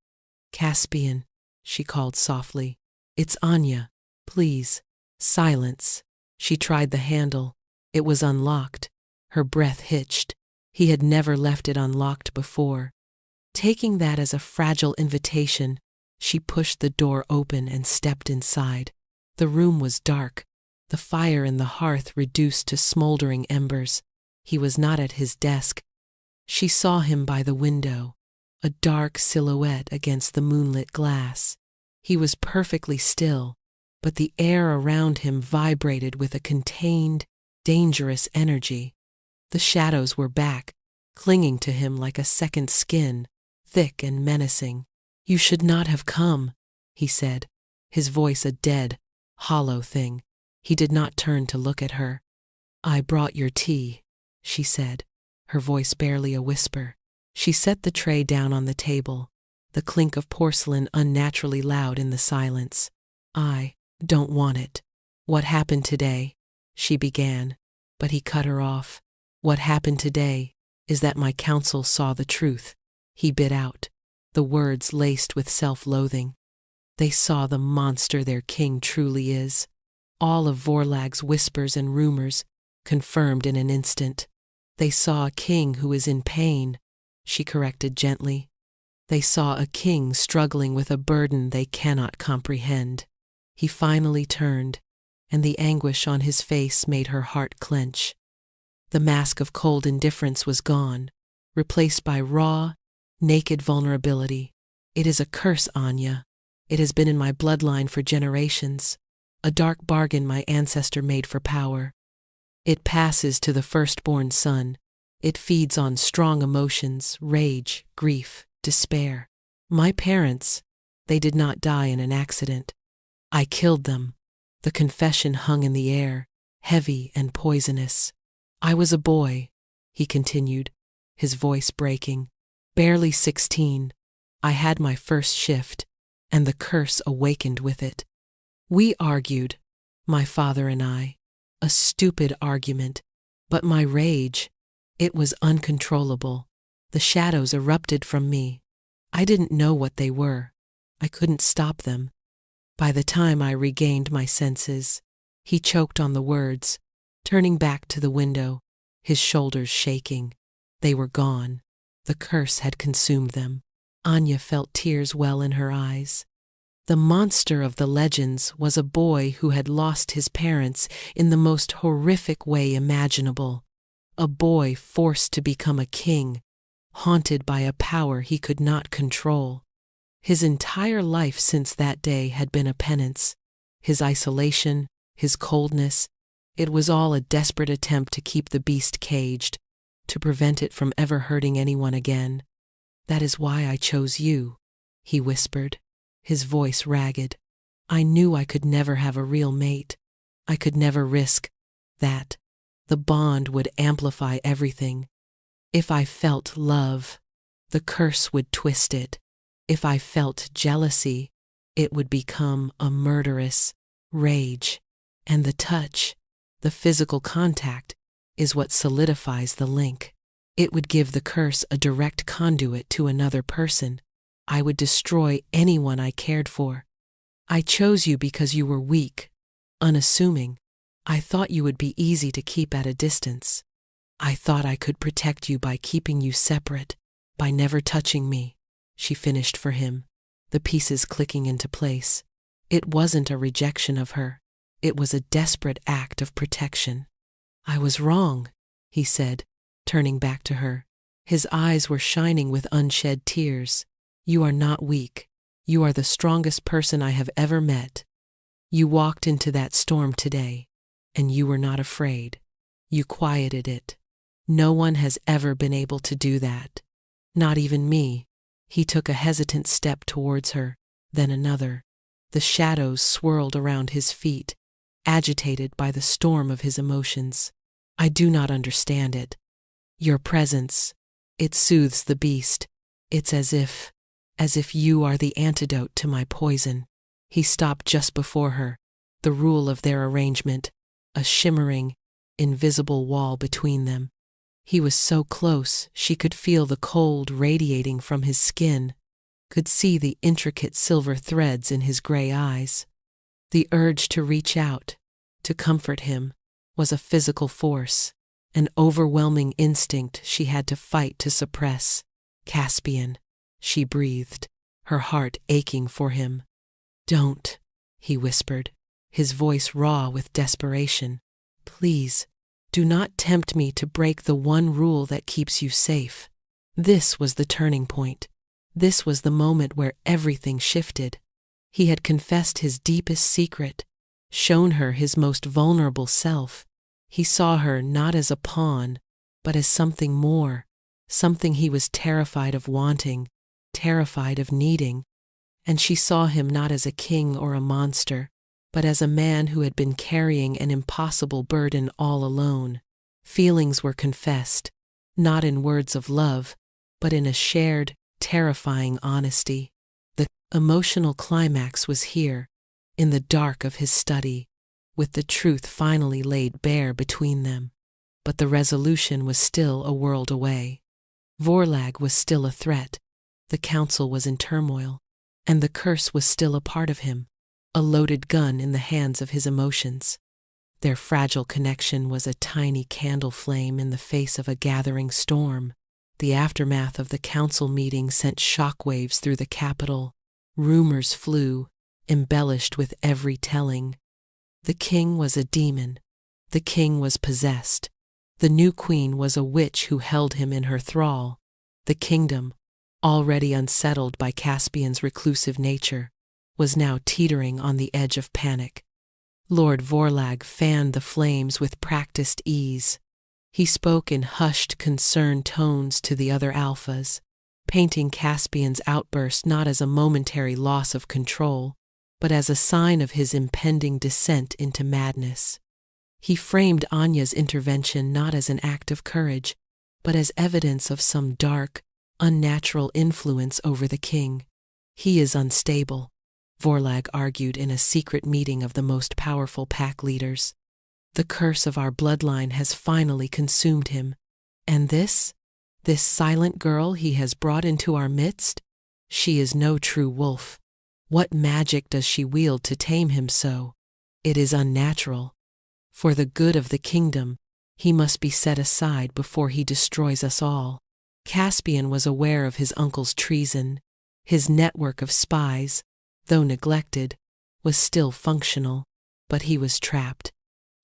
"Caspian," she called softly. "It's Anya. Please." Silence. She tried the handle. It was unlocked. Her breath hitched. He had never left it unlocked before. Taking that as a fragile invitation, she pushed the door open and stepped inside. The room was dark, the fire in the hearth reduced to smoldering embers. He was not at his desk. She saw him by the window, a dark silhouette against the moonlit glass. He was perfectly still, but the air around him vibrated with a contained, dangerous energy. The shadows were back, clinging to him like a second skin, thick and menacing. "You should not have come," he said, his voice a dead, hollow thing. He did not turn to look at her. "I brought your tea," she said, her voice barely a whisper. She set the tray down on the table, the clink of porcelain unnaturally loud in the silence. "I don't want it." "What happened today?" she began, but he cut her off. "What happened today is that my council saw the truth," he bit out, the words laced with self-loathing. "They saw the monster their king truly is." All of Vorlag's whispers and rumors confirmed in an instant. "They saw a king who is in pain," she corrected gently. They saw a king struggling with a burden they cannot comprehend. He finally turned, and the anguish on his face made her heart clench. The mask of cold indifference was gone, replaced by raw, naked vulnerability. "It is a curse, Anya. It has been in my bloodline for generations, a dark bargain my ancestor made for power. It passes to the firstborn son. It feeds on strong emotions, rage, grief, despair. My parents, they did not die in an accident. I killed them." The confession hung in the air, heavy and poisonous. "I was a boy," he continued, his voice breaking, "barely 16. I had my first shift, and the curse awakened with it. We argued, my father and I, a stupid argument, but my rage, it was uncontrollable. The shadows erupted from me. I didn't know what they were. I couldn't stop them. By the time I regained my senses," he choked on the words, turning back to the window, his shoulders shaking. They were gone. The curse had consumed them. Anya felt tears well in her eyes. The monster of the legends was a boy who had lost his parents in the most horrific way imaginable. A boy forced to become a king, haunted by a power he could not control. His entire life since that day had been a penance. His isolation, his coldness, it was all a desperate attempt to keep the beast caged, to prevent it from ever hurting anyone again. "That is why I chose you," he whispered, his voice ragged. "I knew I could never have a real mate. I could never risk that. The bond would amplify everything. If I felt love, the curse would twist it. If I felt jealousy, it would become a murderous rage. And the touch, the physical contact, is what solidifies the link. It would give the curse a direct conduit to another person. I would destroy anyone I cared for. I chose you because you were weak, unassuming. I thought you would be easy to keep at a distance. I thought I could protect you by keeping you separate, by never touching me," she finished for him, the pieces clicking into place. It wasn't a rejection of her. It was a desperate act of protection. "I was wrong," he said, turning back to her. His eyes were shining with unshed tears. "You are not weak. You are the strongest person I have ever met. You walked into that storm today, and you were not afraid. You quieted it. No one has ever been able to do that. Not even me." He took a hesitant step towards her, then another. The shadows swirled around his feet, agitated by the storm of his emotions. "I do not understand it. Your presence, it soothes the beast. It's as if you are the antidote to my poison." He stopped just before her, the rule of their arrangement, a shimmering, invisible wall between them. He was so close she could feel the cold radiating from his skin, could see the intricate silver threads in his gray eyes. The urge to reach out, to comfort him, was a physical force, an overwhelming instinct she had to fight to suppress. "Caspian," she breathed, her heart aching for him. "Don't," he whispered, his voice raw with desperation. "Please, do not tempt me to break the one rule that keeps you safe." This was the turning point. This was the moment where everything shifted. He had confessed his deepest secret, shown her his most vulnerable self. He saw her not as a pawn, but as something more, something he was terrified of wanting, terrified of needing. And she saw him not as a king or a monster, but as a man who had been carrying an impossible burden all alone. Feelings were confessed, not in words of love, but in a shared, terrifying honesty. The emotional climax was here, in the dark of his study, with the truth finally laid bare between them. But the resolution was still a world away. Vorlag was still a threat, the council was in turmoil, and the curse was still a part of him, a loaded gun in the hands of his emotions. Their fragile connection was a tiny candle flame in the face of a gathering storm. The aftermath of the council meeting sent shockwaves through the capital. Rumors flew, embellished with every telling. The king was a demon. The king was possessed. The new queen was a witch who held him in her thrall. The kingdom, already unsettled by Caspian's reclusive nature, was now teetering on the edge of panic. Lord Vorlag fanned the flames with practiced ease. He spoke in hushed, concerned tones to the other alphas, painting Caspian's outburst not as a momentary loss of control, but as a sign of his impending descent into madness. He framed Anya's intervention not as an act of courage, but as evidence of some dark, unnatural influence over the king. He is unstable, Vorlag argued in a secret meeting of the most powerful pack leaders. The curse of our bloodline has finally consumed him. And this silent girl he has brought into our midst? She is no true wolf. What magic does she wield to tame him so? It is unnatural. For the good of the kingdom, he must be set aside before he destroys us all. Caspian was aware of his uncle's treason. His network of spies, though neglected, was still functional, but he was trapped.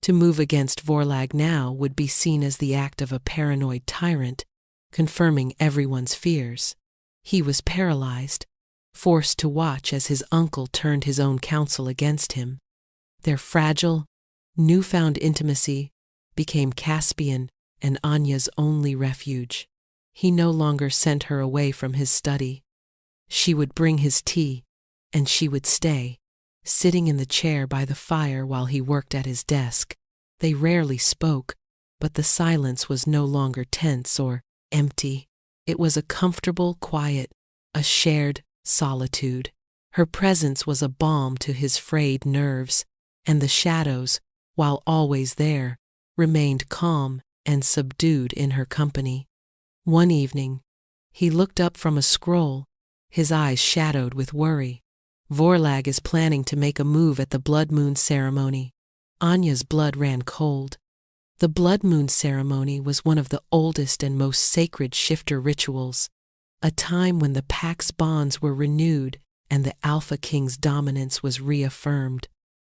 To move against Vorlag now would be seen as the act of a paranoid tyrant, confirming everyone's fears. He was paralyzed, forced to watch as his uncle turned his own counsel against him. Their fragile, newfound intimacy became Caspian and Anya's only refuge. He no longer sent her away from his study. She would bring his tea, and she would stay, sitting in the chair by the fire while he worked at his desk. They rarely spoke, but the silence was no longer tense or empty. It was a comfortable quiet, a shared solitude. Her presence was a balm to his frayed nerves, and the shadows, while always there, remained calm and subdued in her company. One evening, he looked up from a scroll, his eyes shadowed with worry. Vorlag is planning to make a move at the blood moon ceremony. Anya's blood ran cold. The blood moon ceremony was one of the oldest and most sacred shifter rituals, a time when the pack's bonds were renewed and the Alpha King's dominance was reaffirmed.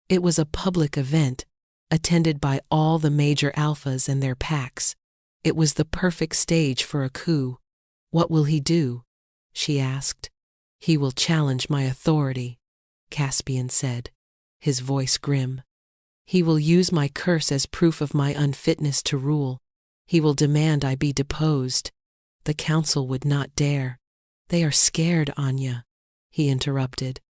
It was a public event, attended by all the major alphas and their packs. It was the perfect stage for a coup. What will he do? She asked. He will challenge my authority, Caspian said, his voice grim. He will use my curse as proof of my unfitness to rule. He will demand I be deposed. The council would not dare. They are scared, Anya, he interrupted.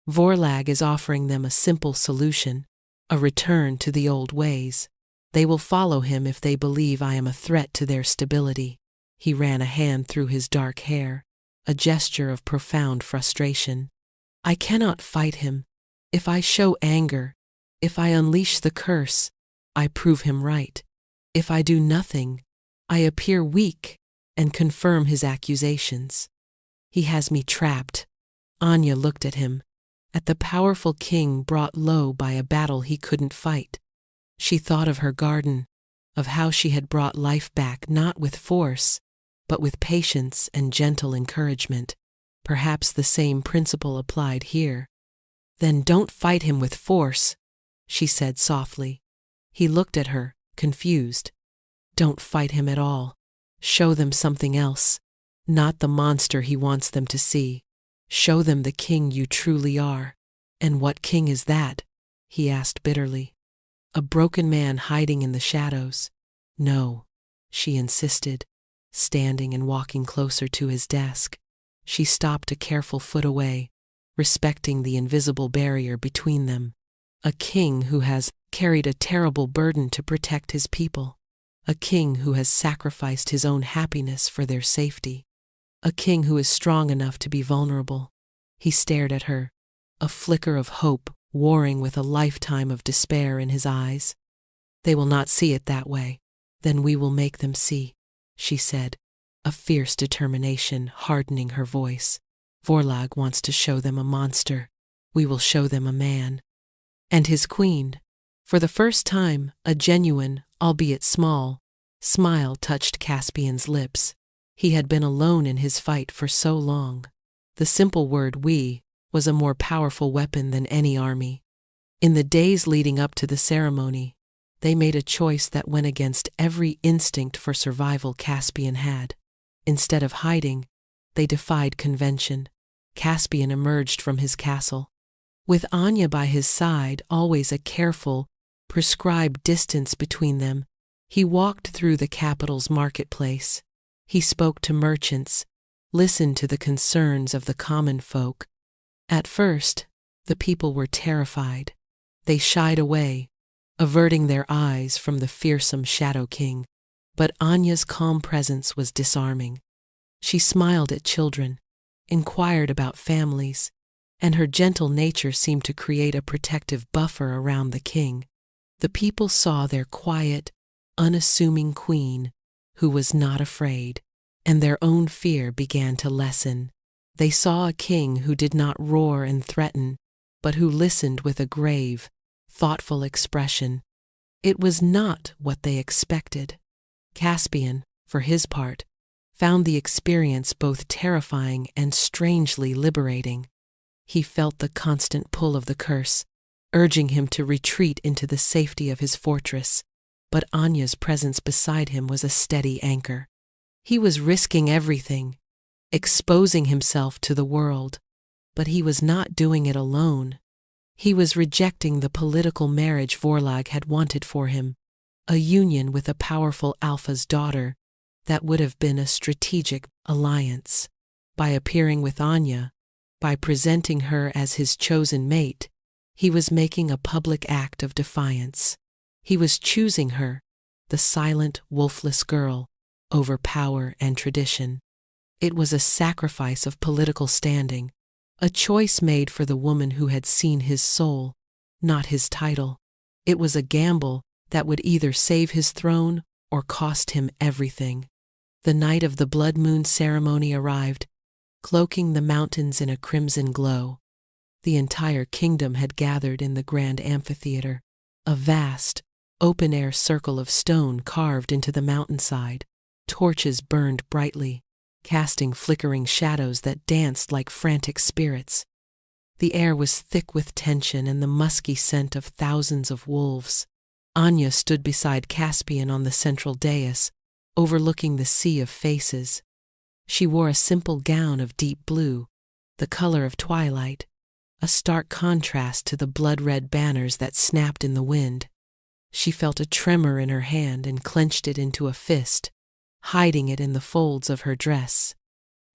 Vorlag is offering them a simple solution, a return to the old ways. They will follow him if they believe I am a threat to their stability. He ran a hand through his dark hair, a gesture of profound frustration. I cannot fight him. If I show anger, if I unleash the curse, I prove him right. If I do nothing, I appear weak and confirm his accusations. He has me trapped. Anya looked at him, at the powerful king brought low by a battle he couldn't fight. She thought of her garden, of how she had brought life back not with force, but with patience and gentle encouragement. Perhaps the same principle applied here. Then don't fight him with force, she said softly. He looked at her, confused. Don't fight him at all. Show them something else, not the monster he wants them to see. Show them the king you truly are. And what king is that? He asked bitterly. A broken man hiding in the shadows. No, she insisted, standing and walking closer to his desk. She stopped a careful foot away, respecting the invisible barrier between them. A king who has carried a terrible burden to protect his people. A king who has sacrificed his own happiness for their safety. A king who is strong enough to be vulnerable. He stared at her, a flicker of hope warring with a lifetime of despair in his eyes. They will not see it that way. Then we will make them see, she said, a fierce determination hardening her voice. Vorlag wants to show them a monster. We will show them a man. And his queen, for the first time, a genuine, albeit small, smile touched Caspian's lips. He had been alone in his fight for so long. The simple word "we" was a more powerful weapon than any army. In the days leading up to the ceremony, they made a choice that went against every instinct for survival Caspian had. Instead of hiding, they defied convention. Caspian emerged from his castle. With Anya by his side, always a careful, prescribed distance between them, he walked through the capital's marketplace. He spoke to merchants, listened to the concerns of the common folk. At first, the people were terrified. They shied away, averting their eyes from the fearsome Shadow King. But Anya's calm presence was disarming. She smiled at children, inquired about families, and her gentle nature seemed to create a protective buffer around the king. The people saw their quiet, unassuming queen, who was not afraid, and their own fear began to lessen. They saw a king who did not roar and threaten, but who listened with a grave, thoughtful expression. It was not what they expected. Caspian, for his part, found the experience both terrifying and strangely liberating. He felt the constant pull of the curse, urging him to retreat into the safety of his fortress, but Anya's presence beside him was a steady anchor. He was risking everything, exposing himself to the world, but he was not doing it alone. He was rejecting the political marriage Vorlag had wanted for him, a union with a powerful Alpha's daughter that would have been a strategic alliance. By appearing with Anya, by presenting her as his chosen mate, he was making a public act of defiance. He was choosing her, the silent, wolfless girl, over power and tradition. It was a sacrifice of political standing, a choice made for the woman who had seen his soul, not his title. It was a gamble that would either save his throne or cost him everything. The night of the blood moon ceremony arrived, cloaking the mountains in a crimson glow. The entire kingdom had gathered in the grand amphitheater, a vast, open-air circle of stone carved into the mountainside. Torches burned brightly, casting flickering shadows that danced like frantic spirits. The air was thick with tension and the musky scent of thousands of wolves. Anya stood beside Caspian on the central dais, overlooking the sea of faces. She wore a simple gown of deep blue, the color of twilight, a stark contrast to the blood-red banners that snapped in the wind. She felt a tremor in her hand and clenched it into a fist, hiding it in the folds of her dress.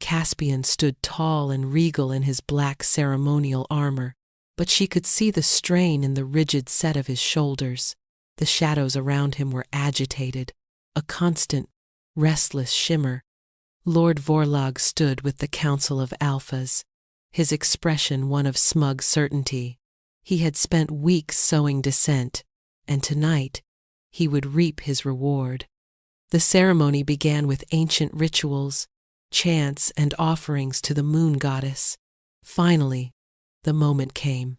Caspian stood tall and regal in his black ceremonial armor, but she could see the strain in the rigid set of his shoulders. The shadows around him were agitated, a constant, restless shimmer. Lord Vorlag stood with the Council of Alphas, his expression one of smug certainty. He had spent weeks sowing dissent, and tonight he would reap his reward. The ceremony began with ancient rituals, chants, and offerings to the moon goddess. Finally, the moment came.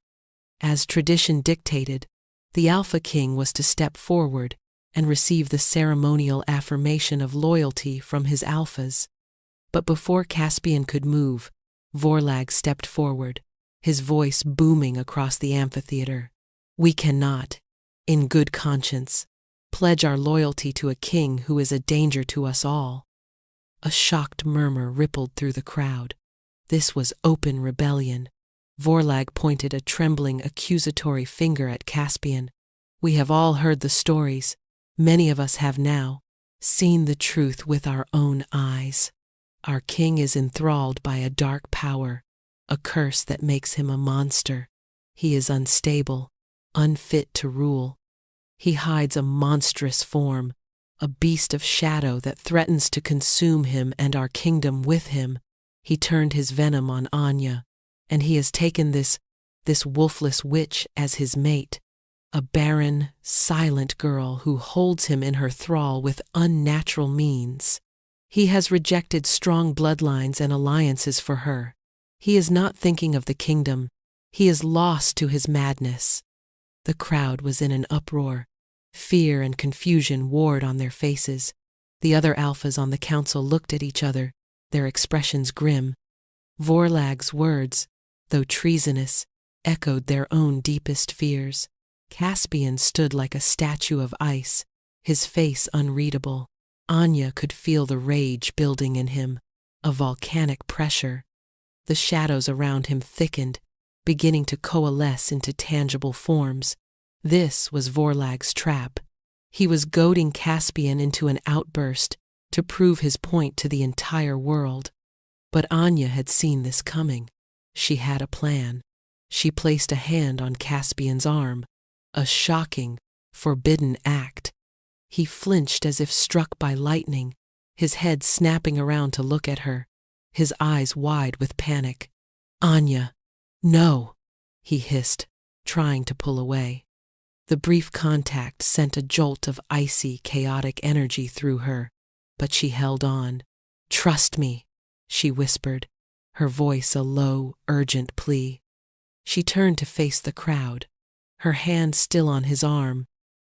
As tradition dictated, the Alpha King was to step forward and receive the ceremonial affirmation of loyalty from his alphas. But before Caspian could move, Vorlag stepped forward, his voice booming across the amphitheater. "We cannot, in good conscience, pledge our loyalty to a king who is a danger to us all." A shocked murmur rippled through the crowd. This was open rebellion. Vorlag pointed a trembling, accusatory finger at Caspian. "We have all heard the stories. Many of us have now seen the truth with our own eyes. Our king is enthralled by a dark power, a curse that makes him a monster. He is unstable, unfit to rule. He hides a monstrous form, a beast of shadow that threatens to consume him and our kingdom with him. He turned his venom on Anya, and he has taken this wolfless witch as his mate, a barren, silent girl who holds him in her thrall with unnatural means. He has rejected strong bloodlines and alliances for her. He is not thinking of the kingdom. He is lost to his madness." The crowd was in an uproar. Fear and confusion warred on their faces. The other alphas on the council looked at each other, their expressions grim. Vorlag's words, though treasonous, echoed their own deepest fears. Caspian stood like a statue of ice, his face unreadable. Anya could feel the rage building in him, a volcanic pressure. The shadows around him thickened, beginning to coalesce into tangible forms. This was Vorlag's trap. He was goading Caspian into an outburst to prove his point to the entire world. But Anya had seen this coming. She had a plan. She placed a hand on Caspian's arm, a shocking, forbidden act. He flinched as if struck by lightning, his head snapping around to look at her, his eyes wide with panic. "Anya, no," he hissed, trying to pull away. The brief contact sent a jolt of icy, chaotic energy through her, but she held on. "Trust me," she whispered, her voice a low, urgent plea. She turned to face the crowd, her hand still on his arm,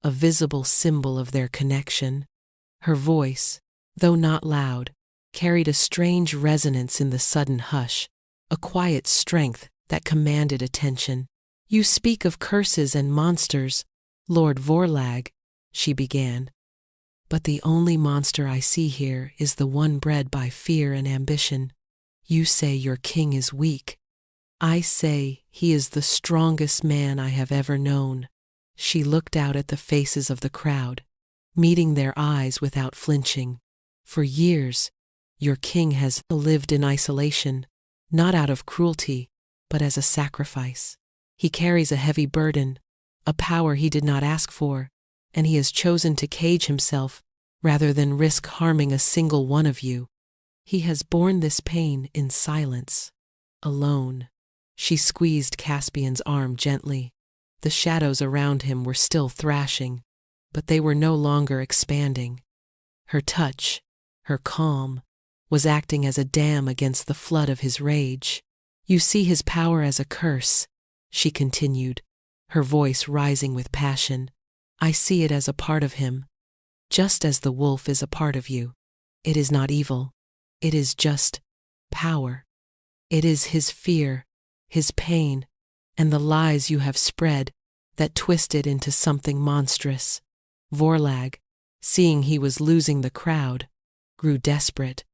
a visible symbol of their connection. Her voice, though not loud, carried a strange resonance in the sudden hush, a quiet strength that commanded attention. "You speak of curses and monsters, Lord Vorlag," she began. "But the only monster I see here is the one bred by fear and ambition. You say your king is weak. I say he is the strongest man I have ever known." She looked out at the faces of the crowd, meeting their eyes without flinching. "For years, your king has lived in isolation, not out of cruelty, but as a sacrifice. He carries a heavy burden, a power he did not ask for, and he has chosen to cage himself rather than risk harming a single one of you. He has borne this pain in silence, alone." She squeezed Caspian's arm gently. The shadows around him were still thrashing, but they were no longer expanding. Her touch, her calm, was acting as a dam against the flood of his rage. "You see his power as a curse," she continued, her voice rising with passion. "I see it as a part of him, just as the wolf is a part of you. It is not evil. It is just power. It is his fear, his pain, and the lies you have spread that twist it into something monstrous." Vorlag, seeing he was losing the crowd, grew desperate.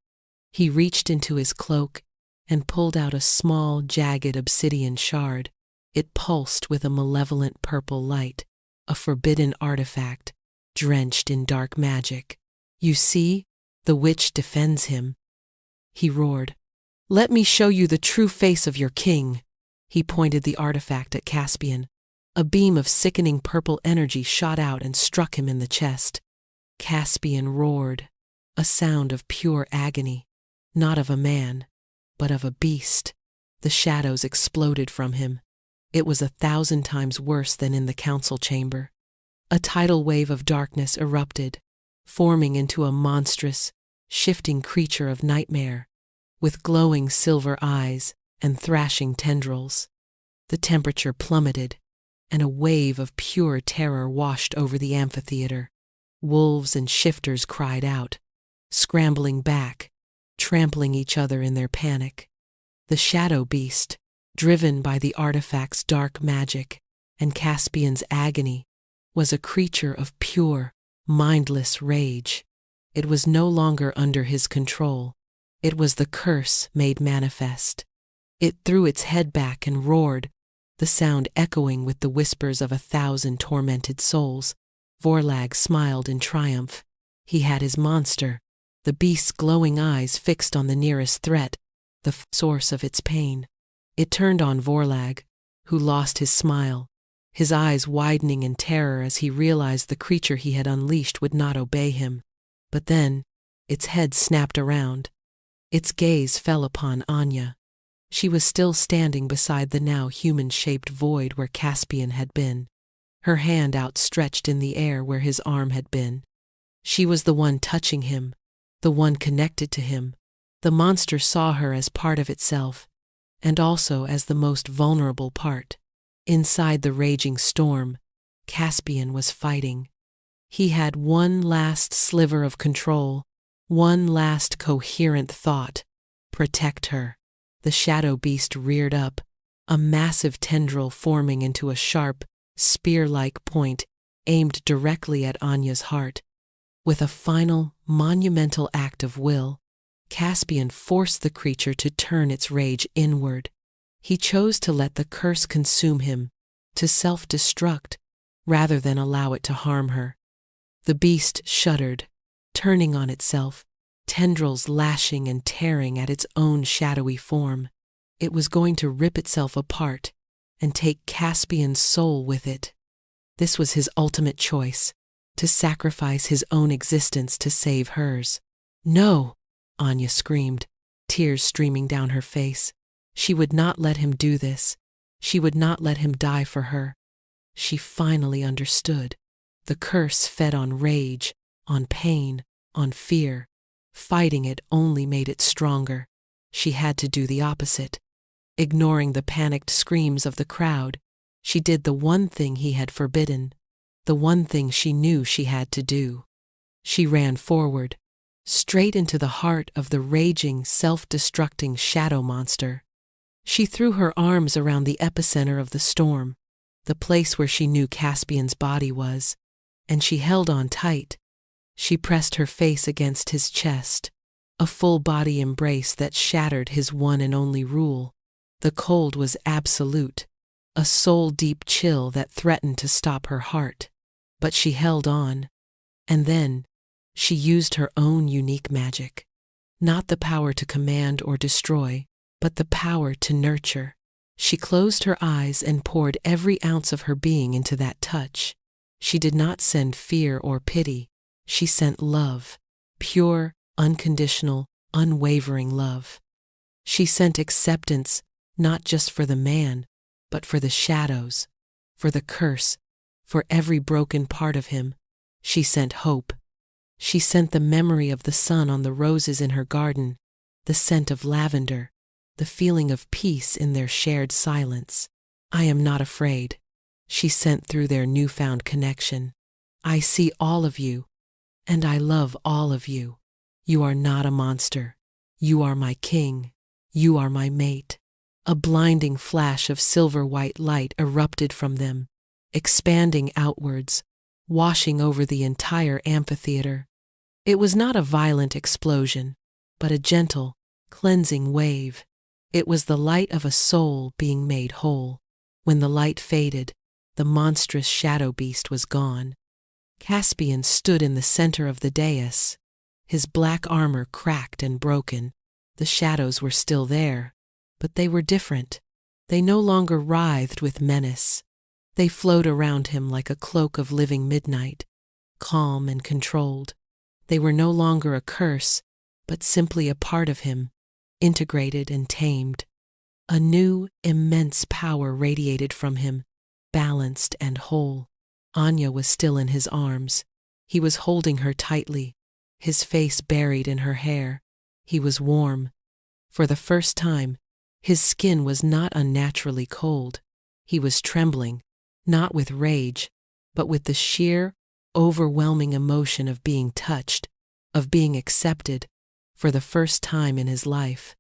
He reached into his cloak and pulled out a small, jagged obsidian shard. It pulsed with a malevolent purple light, a forbidden artifact, drenched in dark magic. "You see, the witch defends him," he roared. "Let me show you the true face of your king." He pointed the artifact at Caspian. A beam of sickening purple energy shot out and struck him in the chest. Caspian roared, a sound of pure agony, not of a man, but of a beast. The shadows exploded from him. It was 1,000 times worse than in the council chamber. A tidal wave of darkness erupted, forming into a monstrous, shifting creature of nightmare, with glowing silver eyes and thrashing tendrils. The temperature plummeted, and a wave of pure terror washed over the amphitheater. Wolves and shifters cried out, scrambling back, trampling each other in their panic. The shadow beast, driven by the artifact's dark magic and Caspian's agony, was a creature of pure, mindless rage. It was no longer under his control. It was the curse made manifest. It threw its head back and roared, the sound echoing with the whispers of 1,000 tormented souls. Vorlag smiled in triumph. He had his monster, the beast's glowing eyes fixed on the nearest threat, the source of its pain. It turned on Vorlag, who lost his smile, his eyes widening in terror as he realized the creature he had unleashed would not obey him. But then, its head snapped around. Its gaze fell upon Anya. She was still standing beside the now human-shaped void where Caspian had been, her hand outstretched in the air where his arm had been. She was the one touching him, the one connected to him. The monster saw her as part of itself, and also as the most vulnerable part. Inside the raging storm, Caspian was fighting. He had one last sliver of control, one last coherent thought: protect her. The shadow beast reared up, a massive tendril forming into a sharp, spear-like point aimed directly at Anya's heart. With a final, monumental act of will, Caspian forced the creature to turn its rage inward. He chose to let the curse consume him, to self-destruct, rather than allow it to harm her. The beast shuddered, turning on itself, tendrils lashing and tearing at its own shadowy form. It was going to rip itself apart and take Caspian's soul with it. This was his ultimate choice, to sacrifice his own existence to save hers. No! Anya screamed, tears streaming down her face. She would not let him do this. She would not let him die for her. She finally understood. The curse fed on rage, on pain, on fear. Fighting it only made it stronger. She had to do the opposite. Ignoring the panicked screams of the crowd, she did the one thing he had forbidden, the one thing she knew she had to do. She ran forward, straight into the heart of the raging, self-destructing shadow monster. She threw her arms around the epicenter of the storm, the place where she knew Caspian's body was, and she held on tight. She pressed her face against his chest, a full-body embrace that shattered his one and only rule. The cold was absolute, a soul-deep chill that threatened to stop her heart. But she held on. And then, she used her own unique magic. Not the power to command or destroy, but the power to nurture. She closed her eyes and poured every ounce of her being into that touch. She did not send fear or pity. She sent love, pure, unconditional, unwavering love. She sent acceptance, not just for the man, but for the shadows, for the curse, for every broken part of him. She sent hope. She sent the memory of the sun on the roses in her garden, the scent of lavender, the feeling of peace in their shared silence. I am not afraid, she sent through their newfound connection. I see all of you, and I love all of you. You are not a monster. You are my king. You are my mate. A blinding flash of silver-white light erupted from them, expanding outwards, washing over the entire amphitheater. It was not a violent explosion, but a gentle, cleansing wave. It was the light of a soul being made whole. When the light faded, the monstrous shadow beast was gone. Caspian stood in the center of the dais, his black armor cracked and broken. The shadows were still there, but they were different. They no longer writhed with menace. They flowed around him like a cloak of living midnight, calm and controlled. They were no longer a curse, but simply a part of him, integrated and tamed. A new, immense power radiated from him, balanced and whole. Anya was still in his arms. He was holding her tightly, his face buried in her hair. He was warm. For the first time, his skin was not unnaturally cold. He was trembling, not with rage, but with the sheer, overwhelming emotion of being touched, of being accepted, for the first time in his life.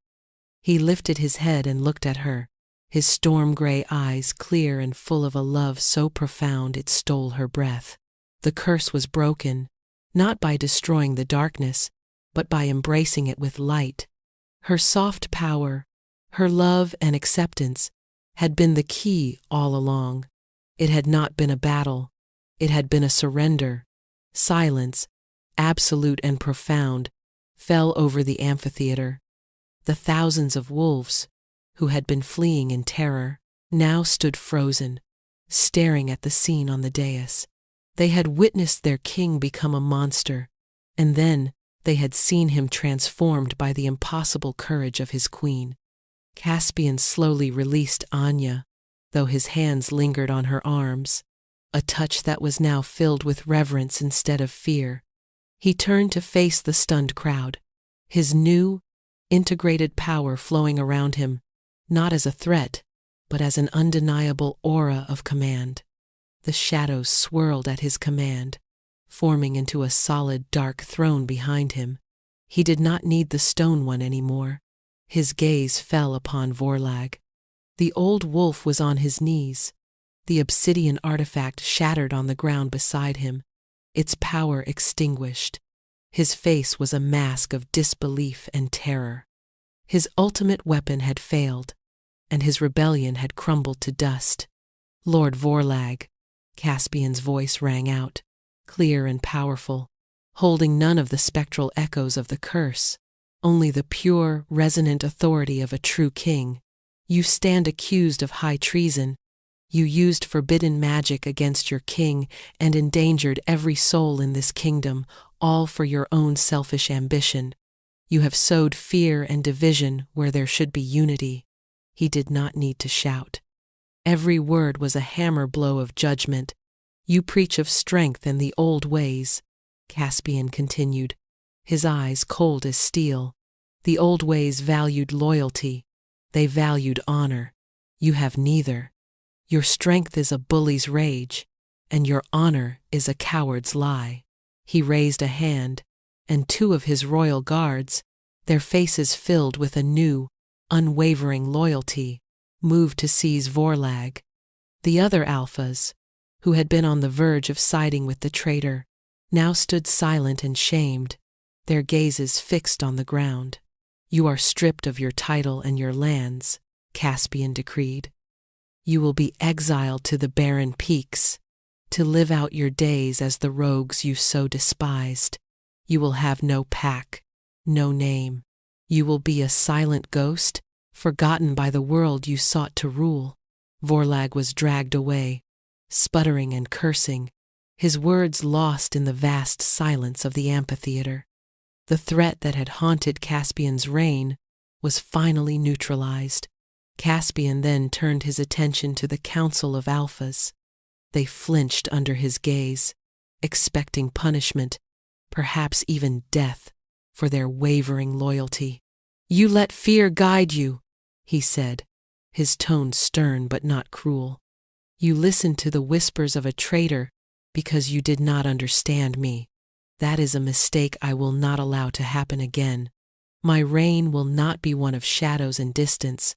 He lifted his head and looked at her, his storm-gray eyes clear and full of a love so profound it stole her breath. The curse was broken, not by destroying the darkness, but by embracing it with light. Her soft power, her love and acceptance, had been the key all along. It had not been a battle. It had been a surrender. Silence, absolute and profound, fell over the amphitheater. The thousands of wolves, who had been fleeing in terror, now stood frozen, staring at the scene on the dais. They had witnessed their king become a monster, and then they had seen him transformed by the impossible courage of his queen. Caspian slowly released Anya, though his hands lingered on her arms, a touch that was now filled with reverence instead of fear. He turned to face the stunned crowd, his new, integrated power flowing around him, not as a threat, but as an undeniable aura of command. The shadows swirled at his command, forming into a solid dark throne behind him. He did not need the stone one anymore. His gaze fell upon Vorlag. The old wolf was on his knees, the obsidian artifact shattered on the ground beside him, its power extinguished. His face was a mask of disbelief and terror. His ultimate weapon had failed, and his rebellion had crumbled to dust. "Lord Vorlag," Caspian's voice rang out, clear and powerful, holding none of the spectral echoes of the curse, only the pure, resonant authority of a true king. "You stand accused of high treason. You used forbidden magic against your king and endangered every soul in this kingdom, all for your own selfish ambition. You have sowed fear and division where there should be unity." He did not need to shout. Every word was a hammer blow of judgment. "You preach of strength and the old ways," Caspian continued, his eyes cold as steel. "The old ways valued loyalty. They valued honor. You have neither. Your strength is a bully's rage, and your honor is a coward's lie." He raised a hand, and two of his royal guards, their faces filled with a new, unwavering loyalty, moved to seize Vorlag. The other alphas, who had been on the verge of siding with the traitor, now stood silent and shamed, their gazes fixed on the ground. "You are stripped of your title and your lands," Caspian decreed. "You will be exiled to the barren peaks, to live out your days as the rogues you so despised. You will have no pack, no name. You will be a silent ghost, forgotten by the world you sought to rule." Vorlag was dragged away, sputtering and cursing, his words lost in the vast silence of the amphitheater. The threat that had haunted Caspian's reign was finally neutralized. Caspian then turned his attention to the Council of Alphas. They flinched under his gaze, expecting punishment, perhaps even death, for their wavering loyalty. "You let fear guide you," he said, his tone stern but not cruel. "You listened to the whispers of a traitor because you did not understand me. That is a mistake I will not allow to happen again. My reign will not be one of shadows and distance.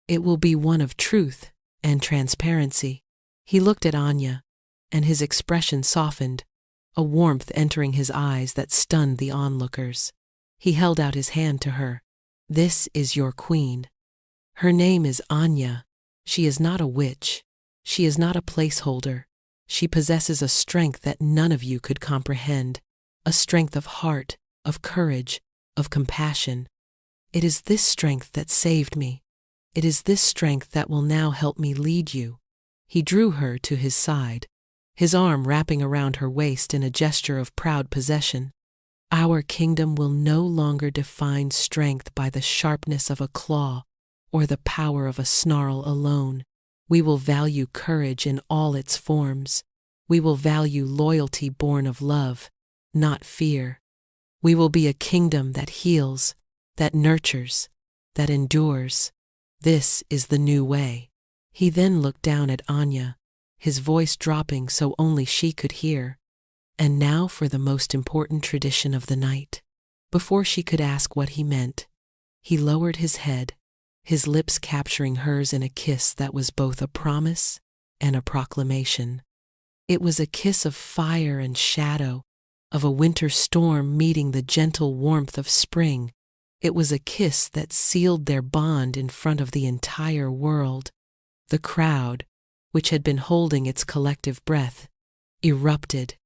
It will be one of truth and transparency." He looked at Anya, and his expression softened, a warmth entering his eyes that stunned the onlookers. He held out his hand to her. "This is your queen. Her name is Anya. She is not a witch. She is not a placeholder. She possesses a strength that none of you could comprehend, a strength of heart, of courage, of compassion. It is this strength that saved me. It is this strength that will now help me lead you." He drew her to his side, his arm wrapping around her waist in a gesture of proud possession. "Our kingdom will no longer define strength by the sharpness of a claw or the power of a snarl alone. We will value courage in all its forms. We will value loyalty born of love, not fear. We will be a kingdom that heals, that nurtures, that endures. This is the new way." He then looked down at Anya, his voice dropping so only she could hear. "And now for the most important tradition of the night." Before she could ask what he meant, he lowered his head, his lips capturing hers in a kiss that was both a promise and a proclamation. It was a kiss of fire and shadow, of a winter storm meeting the gentle warmth of spring. It was a kiss that sealed their bond in front of the entire world. The crowd, which had been holding its collective breath, erupted.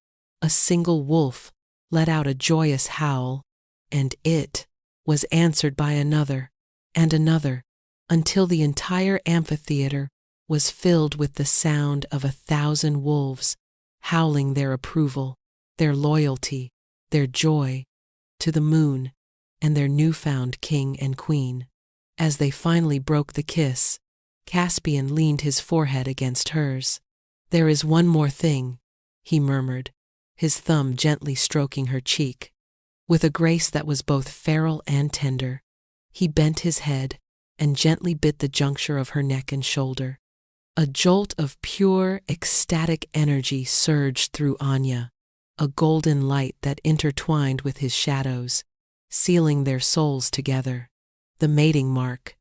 A single wolf let out a joyous howl, and it was answered by another and another, until the entire amphitheater was filled with the sound of 1,000 wolves howling their approval, their loyalty, their joy, to the moon and their newfound king and queen. As they finally broke the kiss, Caspian leaned his forehead against hers. "There is one more thing," he murmured, his thumb gently stroking her cheek. With a grace that was both feral and tender, he bent his head and gently bit the juncture of her neck and shoulder. A jolt of pure, ecstatic energy surged through Anya. a golden light that intertwined with his shadows, sealing their souls together. The mating mark.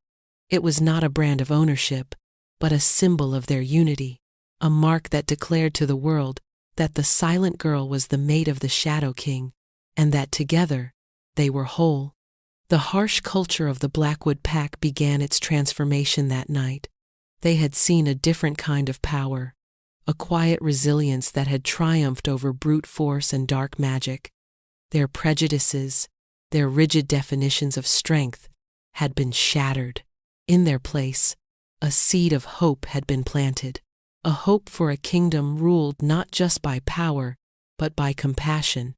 It was not a brand of ownership, but a symbol of their unity, a mark that declared to the world that the silent girl was the mate of the Shadow King, and that together they were whole. The harsh culture of the Blackwood Pack began its transformation that night. They had seen a different kind of power, a quiet resilience that had triumphed over brute force and dark magic. Their prejudices, their rigid definitions of strength, had been shattered. In their place, a seed of hope had been planted, a hope for a kingdom ruled not just by power, but by compassion,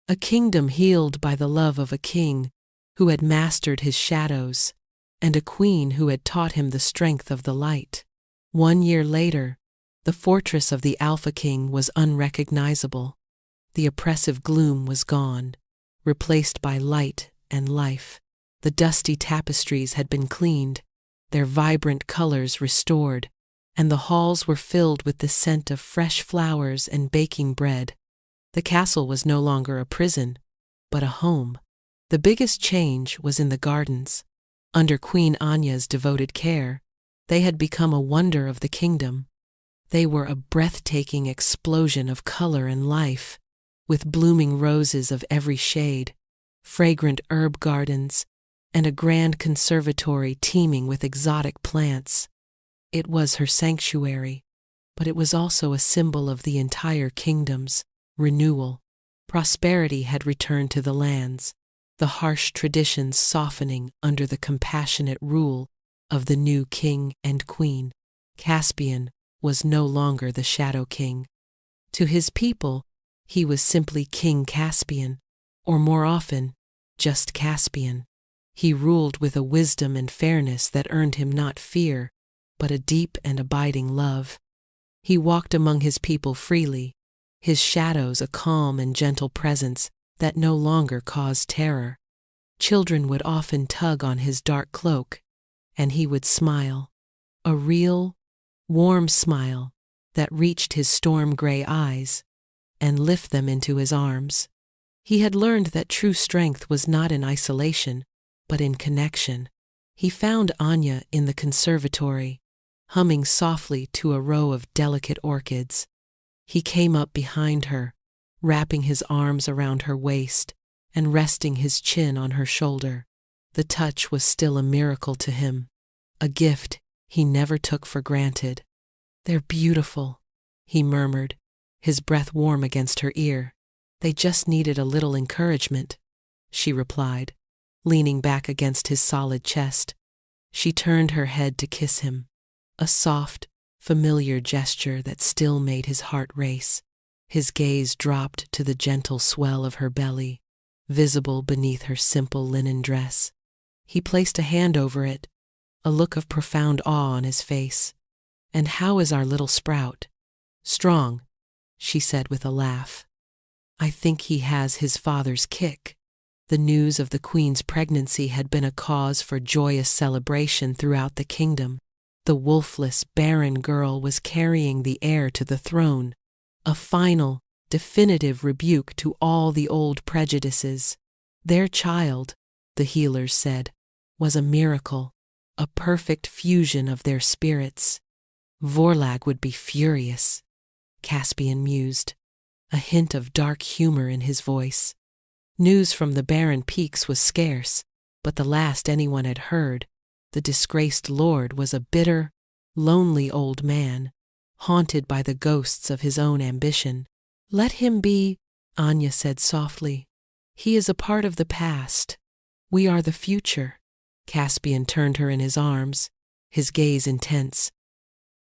a kingdom healed by the love of a king who had mastered his shadows, and a queen who had taught him the strength of the light. 1 year later, the fortress of the Alpha King was unrecognizable. The oppressive gloom was gone, replaced by light and life. The dusty tapestries had been cleaned, their vibrant colors restored, and the halls were filled with the scent of fresh flowers and baking bread. The castle was no longer a prison, but a home. The biggest change was in the gardens. Under Queen Anya's devoted care, they had become a wonder of the kingdom. They were a breathtaking explosion of color and life, with blooming roses of every shade, fragrant herb gardens, and a grand conservatory teeming with exotic plants. It was her sanctuary, but it was also a symbol of the entire kingdom's renewal. Prosperity had returned to the lands, the harsh traditions softening under the compassionate rule of the new king and queen. Caspian was no longer the Shadow King. To his people, he was simply King Caspian, or more often, just Caspian. He ruled with a wisdom and fairness that earned him not fear, but a deep and abiding love. He walked among his people freely, his shadows a calm and gentle presence that no longer caused terror. Children would often tug on his dark cloak, and he would smile, a real, warm smile that reached his storm-gray eyes, and lift them into his arms. He had learned that true strength was not in isolation, but in connection. He found Anya in the conservatory, humming softly to a row of delicate orchids. He came up behind her, wrapping his arms around her waist and resting his chin on her shoulder. The touch was still a miracle to him, a gift he never took for granted. "They're beautiful," he murmured, his breath warm against her ear. "They just needed a little encouragement," she replied, leaning back against his solid chest. She turned her head to kiss him, a soft, familiar gesture that still made his heart race. His gaze dropped to the gentle swell of her belly, visible beneath her simple linen dress. He placed a hand over it, a look of profound awe on his face. "And how is our little sprout?" "Strong," she said with a laugh. "I think he has his father's kick." The news of the queen's pregnancy had been a cause for joyous celebration throughout the kingdom. The wolfless, barren girl was carrying the heir to the throne, a final, definitive rebuke to all the old prejudices. Their child, the healers said, was a miracle, a perfect fusion of their spirits. Vorlag would be furious, Caspian mused, a hint of dark humor in his voice. News from the barren peaks was scarce, but the last anyone had heard, the disgraced lord was a bitter, lonely old man, haunted by the ghosts of his own ambition. "Let him be," Anya said softly. "He is a part of the past. We are the future." Caspian turned her in his arms, his gaze intense.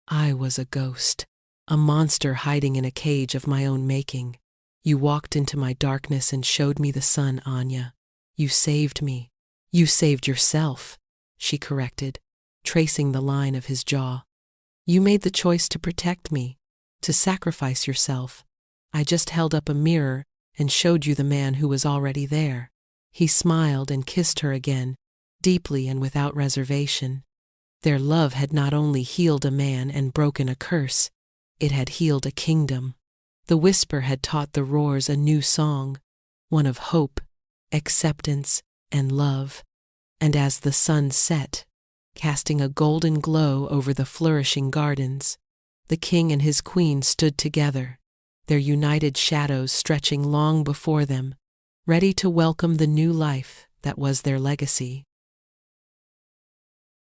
"I was a ghost, a monster hiding in a cage of my own making. You walked into my darkness and showed me the sun, Anya. You saved me. You saved yourself," she corrected, tracing the line of his jaw. "You made the choice to protect me, to sacrifice yourself. I just held up a mirror and showed you the man who was already there." He smiled and kissed her again, deeply and without reservation. Their love had not only healed a man and broken a curse, it had healed a kingdom. The whisper had taught the roars a new song, one of hope, acceptance, and love. And as the sun set, casting a golden glow over the flourishing gardens, the king and his queen stood together, their united shadows stretching long before them, ready to welcome the new life that was their legacy.